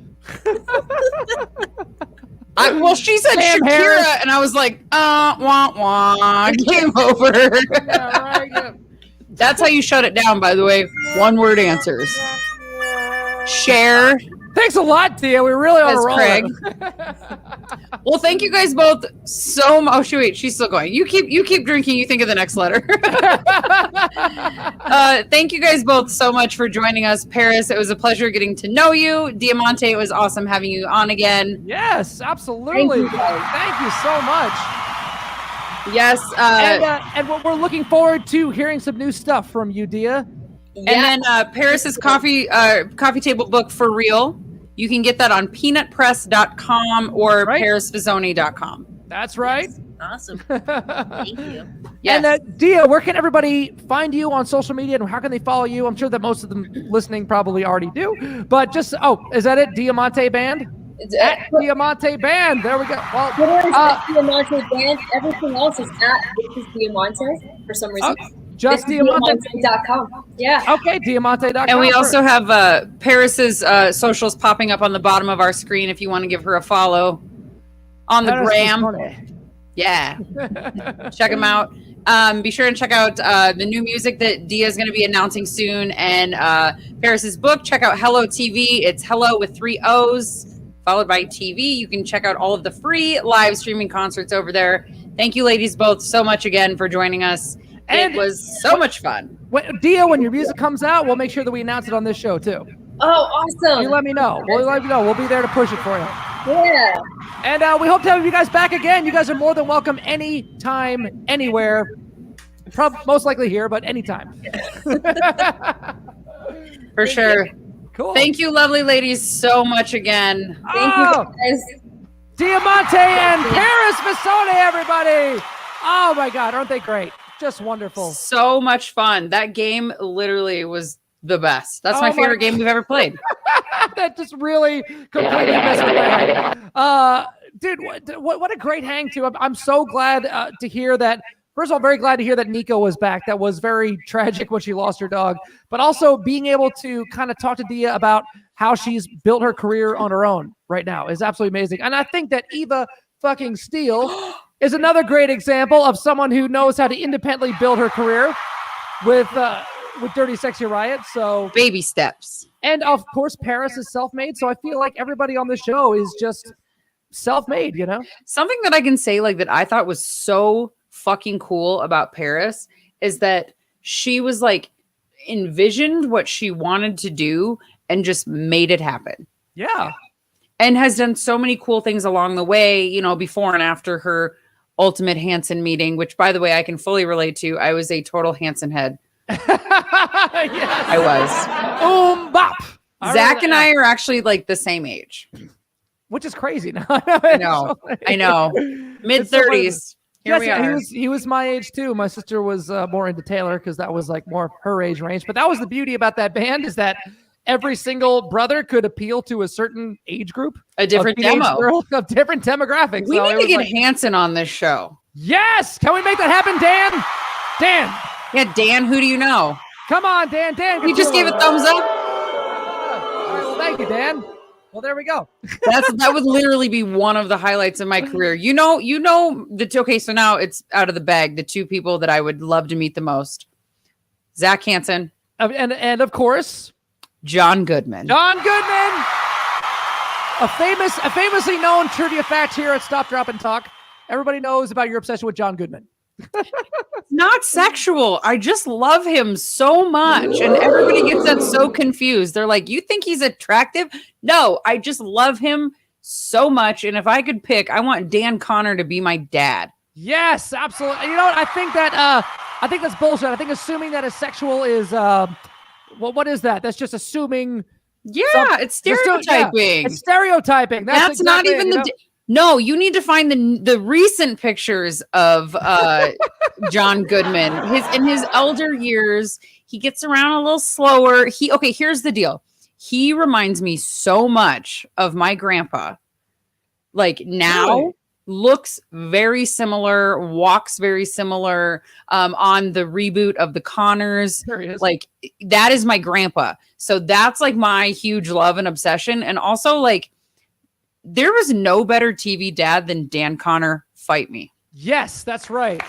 Well, she said Sam Shakira, Harris. and I was like, wah, wah, game over. Yeah, right. Yeah. That's how you shut it down, by the way. One word answers. Share. Thanks a lot, Tia. We really on a As roll. Craig. Well, thank you guys both so much. Oh, wait, she's still going. You keep drinking. You think of the next letter. Thank you guys both so much for joining us, Paris. It was a pleasure getting to know you. Diamante, it was awesome having you on again. Yes, absolutely. Thank you so much. Yes. And what we're looking forward to hearing some new stuff from you, Dia. And then Paris's coffee table book for real. You can get that on peanutpress.com or parisvisone.com. That's right. Awesome. Thank you. Yes. And Dia, where can everybody find you on social media and how can they follow you? I'm sure that most of them listening probably already do. But just, is that it? Diamante Band? At Diamante Band. There we go. Well, Twitter is at Diamante Band. Everything else is at This is Diamante for some reason. Just Diamante. Diamante.com. Yeah. Okay, Diamante.com. And we also have Paris's socials popping up on the bottom of our screen if you want to give her a follow on the gram. Yeah. Check them out. Be sure and check out the new music that Dia is going to be announcing soon. And Paris's book, check out Hello TV. It's Hello with 3 O's, followed by TV. You can check out all of the free live streaming concerts over there. Thank you, ladies, both so much again for joining us. And it was so much fun. Dia, when your music comes out, we'll make sure that we announce it on this show, too. Oh, awesome. You let me know. We'll let you know. We'll be there to push it for you. Yeah. And we hope to have you guys back again. You guys are more than welcome anytime, anywhere. Most likely here, but anytime. For sure. Cool. Thank you, lovely ladies, so much again. Thank you, guys. Diamante and Paris Visone, everybody. Oh, my God. Aren't they great? Just wonderful. So much fun. That game literally was the best. That's my favorite game we've ever played. That just really completely messed with my head. Dude, what a great hang, too. I'm so glad to hear that. First of all, very glad to hear that Nico was back. That was very tragic when she lost her dog. But also being able to kind of talk to Dia about how she's built her career on her own right now is absolutely amazing. And I think that Eva fucking Steele is another great example of someone who knows how to independently build her career with Dirty Sexy Riot. So baby steps. And of course, Paris is self-made. So I feel like everybody on the show is just self-made, you know? Something that I can say like that I thought was so fucking cool about Paris is that she was like envisioned what she wanted to do and just made it happen. Yeah. And has done so many cool things along the way, you know, before and after her Ultimate Hanson meeting, which by the way, I can fully relate to. I was a total Hanson head. Yes. I was. Bop. Zach and I are actually like the same age. Which is crazy. I know. Mid-30s. Here we are. He was my age too. My sister was more into Taylor because that was like more her age range. But that was the beauty about that band is that every single brother could appeal to a certain age group, a different demo, of different demographics. We need to get Hanson on this show. Yes, can we make that happen, Dan? Dan. Yeah, Dan. Who do you know? Come on, Dan. Dan. You just gave a thumbs up. All right, well, thank you, Dan. Well, there we go. That would literally be one of the highlights of my career. Okay, so now it's out of the bag. The two people that I would love to meet the most: Zach Hansen And of course, John Goodman. John Goodman, a famously known trivia fact here at Stop, Drop, and Talk. Everybody knows about your obsession with John Goodman. Not sexual. I just love him so much. And everybody gets that so confused. They're like, you think he's attractive? No, I just love him so much. And if I could pick, I want Dan Connor to be my dad. Yes, absolutely. You know what? I think that's bullshit. I think assuming that a sexual is what is that? That's just assuming. Yeah, it's stereotyping. It's stereotyping. That's exactly not even No, you need to find the recent pictures of John Goodman. In his elder years, he gets around a little slower. Here's the deal. He reminds me so much of my grandpa. Like now, really? Looks very similar, walks very similar. On the reboot of the Connors, like that is my grandpa. So that's like my huge love and obsession. And also like, there was no better TV dad than Dan Connor. Fight me. Yes, that's right.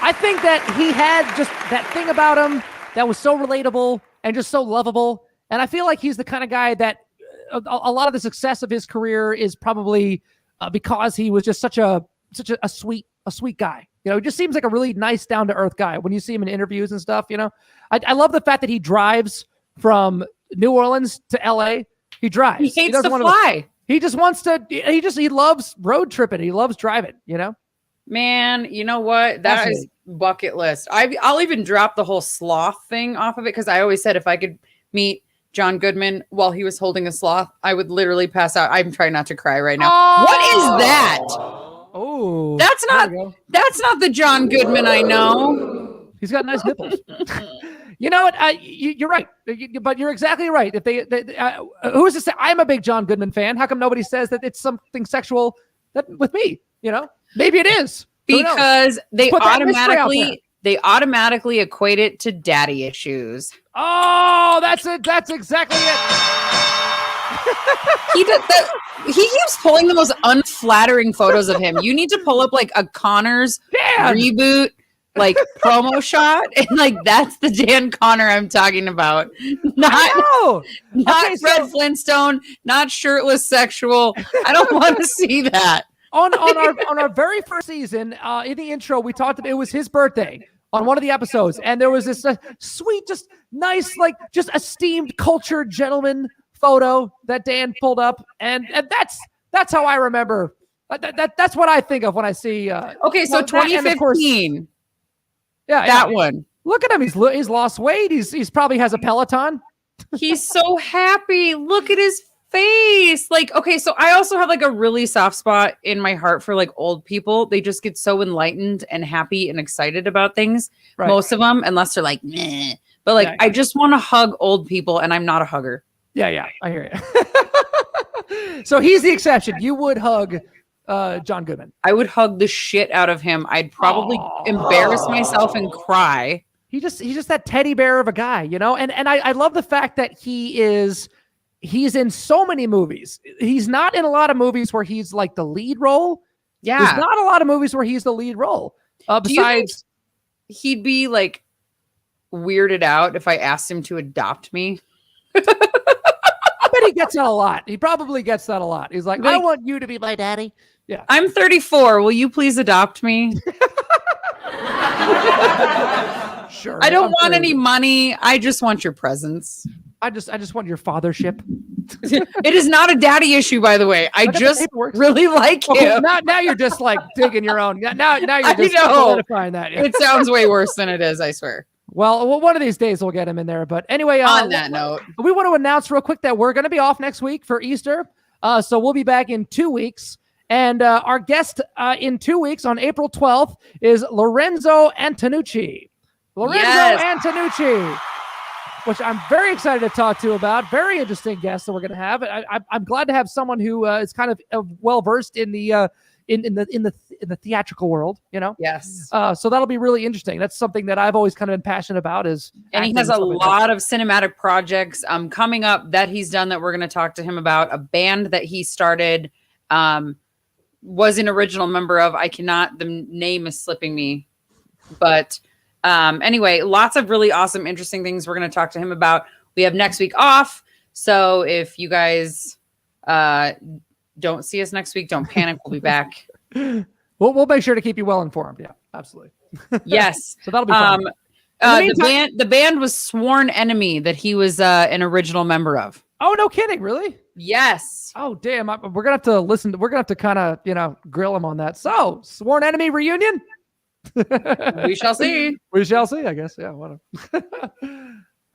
I think that he had just that thing about him that was so relatable and just so lovable. And I feel like he's the kind of guy that a lot of the success of his career is probably because he was just such a sweet guy. You know, he just seems like a really nice, down to earth guy when you see him in interviews and stuff. You know, I love the fact that he drives from New Orleans to LA. He drives. He hates to fly. He just wants to, he loves road tripping. He loves driving, you know? Man, you know what? That is bucket list. I'll even drop the whole sloth thing off of it because I always said if I could meet John Goodman while he was holding a sloth, I would literally pass out. I'm trying not to cry right now. Oh! What is that? Oh, that's not the John Goodman I know. He's got nice nipples. You know what? You're right, but you're exactly right. If they who is to say I'm a big John Goodman fan? How come nobody says that it's something sexual with me? You know, maybe it is because they automatically equate it to daddy issues. Oh, that's it. That's exactly it. He keeps pulling the most unflattering photos of him. You need to pull up like a Connors reboot. Like promo shot, and like that's the Dan Connor I'm talking about. Not Fred Flintstone, not shirtless sexual. I don't want to see that. On our very first season, in the intro, we talked about it was his birthday on one of the episodes, and there was this sweet, just nice, like just esteemed, cultured gentleman photo that Dan pulled up, and that's how I remember. That's what I think of when I see. Okay, so 2015. Yeah, that one. Look at him. He's lost weight. He's probably has a Peloton. He's so happy. Look at his face. Like, okay, so I also have like a really soft spot in my heart for like old people. They just get so enlightened and happy and excited about things. Right. Most of them, unless they're like, meh. But like, I just want to hug old people, and I'm not a hugger. Yeah, I hear you. So he's the exception. You would hug John Goodman. I would hug the shit out of him. I'd probably embarrass myself and cry. He's just that teddy bear of a guy, you know? And I love the fact that he's in so many movies. He's not in a lot of movies where he's like the lead role. Yeah. There's not a lot of movies where he's the lead role. Besides, he'd be like weirded out if I asked him to adopt me. I bet he gets that a lot. He probably gets that a lot. He's like, I want you to be my daddy. Yeah. I'm 34. Will you please adopt me? Sure. I don't want any money. I just want your presence. I just want your fathership. It is not a daddy issue, by the way. I just really like him. Now you're just like digging your own. Now you're just solidifying that. Yeah. It sounds way worse than it is, I swear. Well, one of these days we'll get him in there. But anyway, on that note, we want to announce real quick that we're going to be off next week for Easter. So we'll be back in 2 weeks. And our guest in 2 weeks on April 12th is Lorenzo Antonucci. Antonucci, which I'm very excited to talk to about. Very interesting guest that we're going to have. I'm glad to have someone who is kind of well-versed in the in the theatrical world, you know. Yes. So that'll be really interesting. That's something that I've always kind of been passionate about. Is And he acting has a and stuff like that. lot of cinematic projects coming up that he's done that we're going to talk to him about. A band that he started, was an original member of. The name is slipping me, but anyway, lots of really awesome, interesting things we're going to talk to him about. We have next week off, so if you guys don't see us next week, don't panic. We'll be back. We'll make sure to keep you well informed. Yeah, absolutely. Yes. So that'll be fun. The band was Sworn Enemy that he was an original member of. Oh, no kidding. Really? Yes. Oh, damn. We're going to have to listen. We're going to have to kind of, grill him on that. So, Sworn Enemy reunion? We shall see. We shall see, I guess. Yeah, whatever.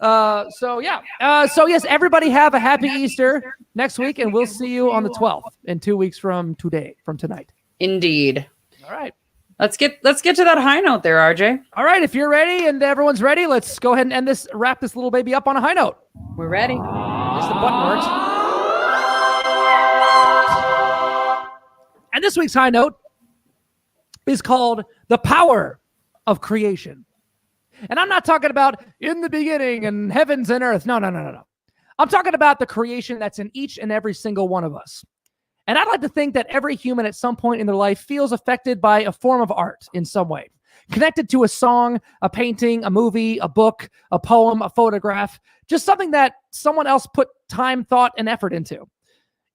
So yes, everybody have a happy Easter next week, and we'll see you on the 12th in 2 weeks from tonight. Indeed. All right. Let's get to that high note there, RJ. All right. If you're ready and everyone's ready, let's go ahead and wrap this little baby up on a high note. We're ready. Yes, the button works. And this week's high note is called The Power of Creation. And I'm not talking about in the beginning and heavens and earth. No. I'm talking about the creation that's in each and every single one of us. And I'd like to think that every human at some point in their life feels affected by a form of art in some way, connected to a song, a painting, a movie, a book, a poem, a photograph, just something that someone else put time, thought, and effort into.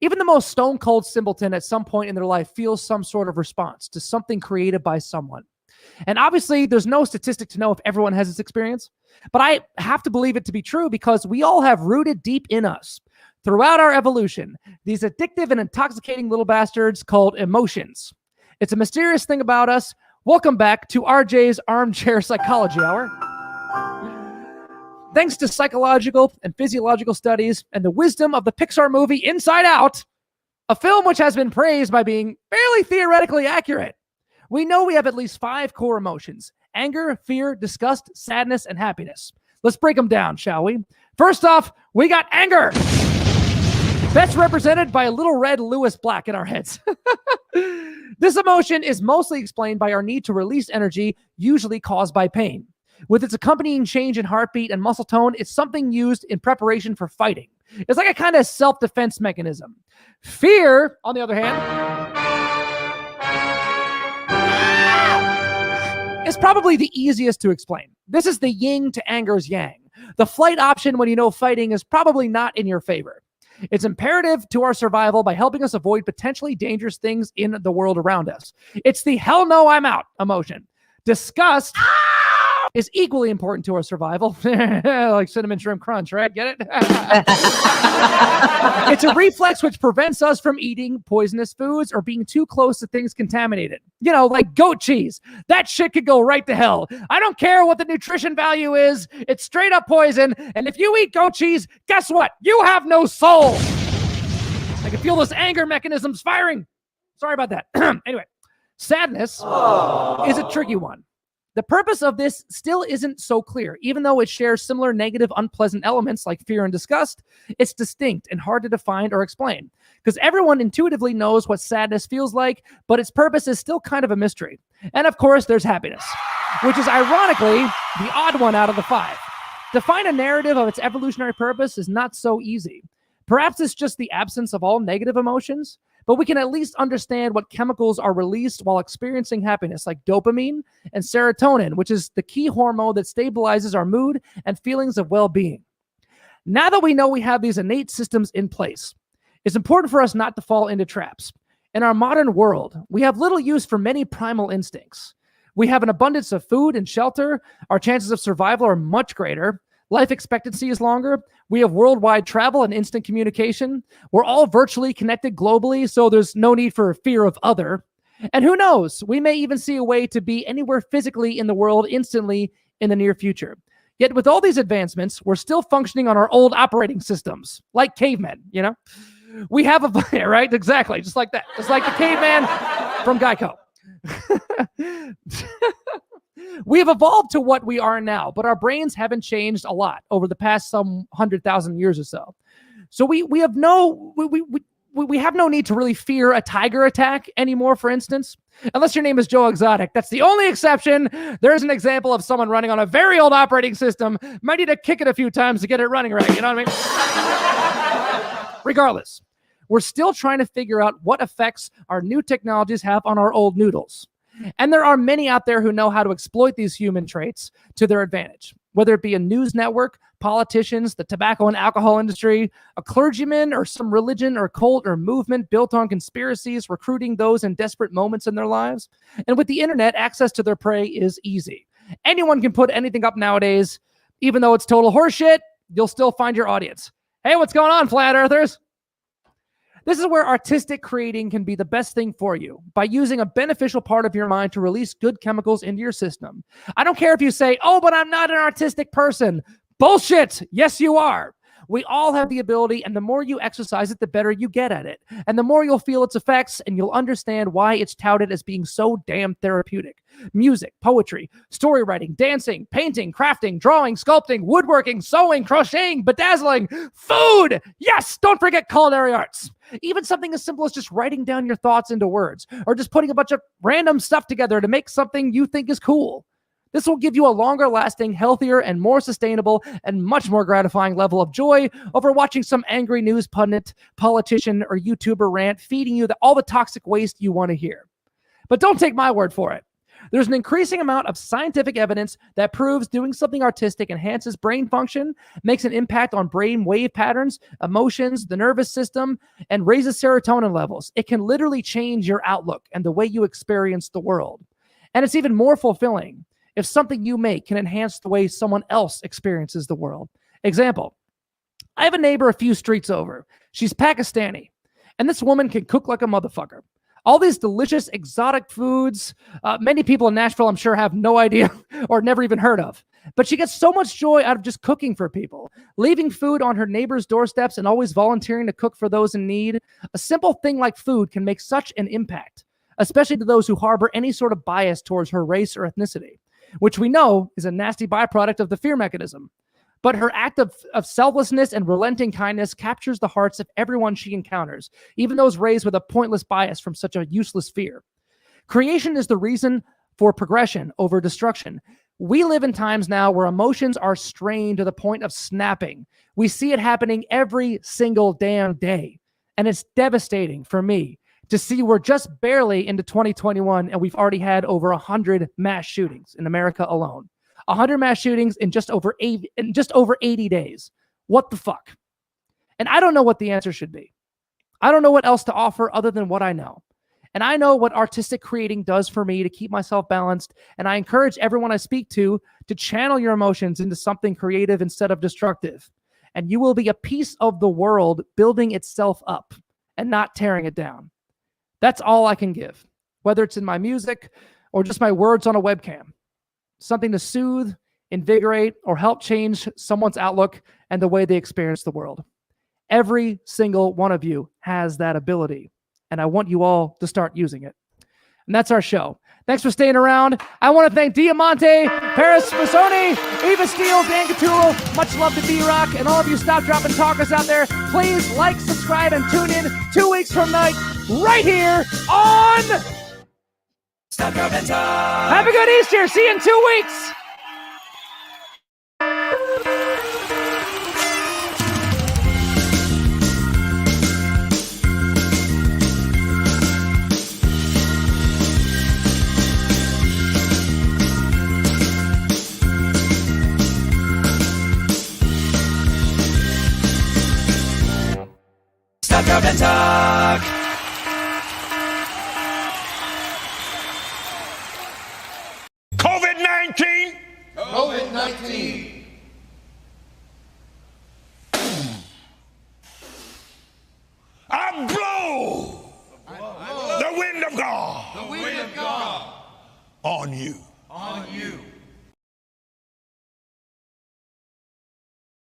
Even the most stone cold simpleton at some point in their life feels some sort of response to something created by someone. And obviously, there's no statistic to know if everyone has this experience, but I have to believe it to be true because we all have rooted deep in us, throughout our evolution, these addictive and intoxicating little bastards called emotions. It's a mysterious thing about us. Welcome back to RJ's Armchair Psychology Hour. Thanks to psychological and physiological studies and the wisdom of the Pixar movie Inside Out, a film which has been praised by being fairly theoretically accurate, we know we have at least 5 core emotions: anger, fear, disgust, sadness, and happiness. Let's break them down, shall we? First off, we got anger. That's represented by a little red Lewis Black in our heads. This emotion is mostly explained by our need to release energy, usually caused by pain. With its accompanying change in heartbeat and muscle tone, it's something used in preparation for fighting. It's like a kind of self-defense mechanism. Fear, on the other hand, is probably the easiest to explain. This is the yin to anger's yang. The flight option when you know fighting is probably not in your favor. It's imperative to our survival by helping us avoid potentially dangerous things in the world around us. It's the hell no, I'm out emotion. Disgust is equally important to our survival. Like cinnamon shrimp crunch, right? Get it? It's a reflex which prevents us from eating poisonous foods or being too close to things contaminated. Like goat cheese. That shit could go right to hell. I don't care what the nutrition value is. It's straight up poison. And if you eat goat cheese, guess what? You have no soul. I can feel those anger mechanisms firing. Sorry about that. Anyway, sadness is a tricky one. The purpose of this still isn't so clear. Even though it shares similar negative, unpleasant elements like fear and disgust, it's distinct and hard to define or explain because everyone intuitively knows what sadness feels like, but its purpose is still kind of a mystery. And of course, there's happiness, which is ironically the odd one out of the 5. To find a narrative of its evolutionary purpose is not so easy. Perhaps it's just the absence of all negative emotions, but we can at least understand what chemicals are released while experiencing happiness, like dopamine and serotonin, which is the key hormone that stabilizes our mood and feelings of well-being. Now that we know we have these innate systems in place, it's important for us not to fall into traps. In our modern world, we have little use for many primal instincts. We have an abundance of food and shelter. Our chances of survival are much greater. Life expectancy is longer. We have worldwide travel and instant communication. We're all virtually connected globally, so there's no need for fear of other. And who knows, we may even see a way to be anywhere physically in the world instantly in the near future. Yet with all these advancements, we're still functioning on our old operating systems, like cavemen, We have a, right? Exactly, just like that. Just like the caveman from Geico. We've evolved to what we are now, but our brains haven't changed a lot over the past some 100,000 years or so. So we we have no need to really fear a tiger attack anymore, for instance. Unless your name is Joe Exotic. That's the only exception. There's an example of someone running on a very old operating system. Might need to kick it a few times to get it running right. You know what I mean? Regardless, we're still trying to figure out what effects our new technologies have on our old noodles. And there are many out there who know how to exploit these human traits to their advantage, whether it be a news network, politicians, the tobacco and alcohol industry, a clergyman, or some religion or cult or movement built on conspiracies, recruiting those in desperate moments in their lives. And with the internet, access to their prey is easy. Anyone can put anything up nowadays. Even though it's total horseshit, you'll still find your audience. Hey, what's going on, flat earthers? This is where artistic creating can be the best thing for you, by using a beneficial part of your mind to release good chemicals into your system. I don't care if you say, oh, but I'm not an artistic person. Bullshit. Yes, you are. We all have the ability, and the more you exercise it, the better you get at it. And the more you'll feel its effects, and you'll understand why it's touted as being so damn therapeutic. Music, poetry, story writing, dancing, painting, crafting, drawing, sculpting, woodworking, sewing, crocheting, bedazzling, food. Yes, don't forget culinary arts. Even something as simple as just writing down your thoughts into words, or just putting a bunch of random stuff together to make something you think is cool. This will give you a longer lasting, healthier, and more sustainable and much more gratifying level of joy over watching some angry news pundit, politician, or YouTuber rant feeding you all the toxic waste you want to hear. But don't take my word for it. There's an increasing amount of scientific evidence that proves doing something artistic enhances brain function, makes an impact on brain wave patterns, emotions, the nervous system, and raises serotonin levels. It can literally change your outlook and the way you experience the world. And it's even more fulfilling if something you make can enhance the way someone else experiences the world. Example, I have a neighbor a few streets over. She's Pakistani, and this woman can cook like a motherfucker. All these delicious, exotic foods, many people in Nashville, I'm sure, have no idea or never even heard of. But she gets so much joy out of just cooking for people, leaving food on her neighbors' doorsteps and always volunteering to cook for those in need. A simple thing like food can make such an impact, especially to those who harbor any sort of bias towards her race or ethnicity, which we know is a nasty byproduct of the fear mechanism. But her act of selflessness and relenting kindness captures the hearts of everyone she encounters, even those raised with a pointless bias from such a useless fear. Creation is the reason for progression over destruction. We live in times now where emotions are strained to the point of snapping. We see it happening every single damn day. And it's devastating for me to see we're just barely into 2021 and we've already had over 100 mass shootings in America alone. 100 mass shootings in just over 80 days. What the fuck? And I don't know what the answer should be. I don't know what else to offer other than what I know. And I know what artistic creating does for me to keep myself balanced. And I encourage everyone I speak to channel your emotions into something creative instead of destructive. And you will be a piece of the world building itself up and not tearing it down. That's all I can give, whether it's in my music or just my words on a webcam. Something to soothe, invigorate, or help change someone's outlook and the way they experience the world. Every single one of you has that ability, and I want you all to start using it. And that's our show. Thanks for staying around. I want to thank Diamante, Paris Visone, Eva Steele, Dan Catullo, much love to B-Rock, and all of you Stop, Drop, and Talkers out there. Please like, subscribe, and tune in 2 weeks from tonight right here on Stop, Drop, and Talk. Have a good Easter. See you in 2 weeks. Stop, Drop, and Talk.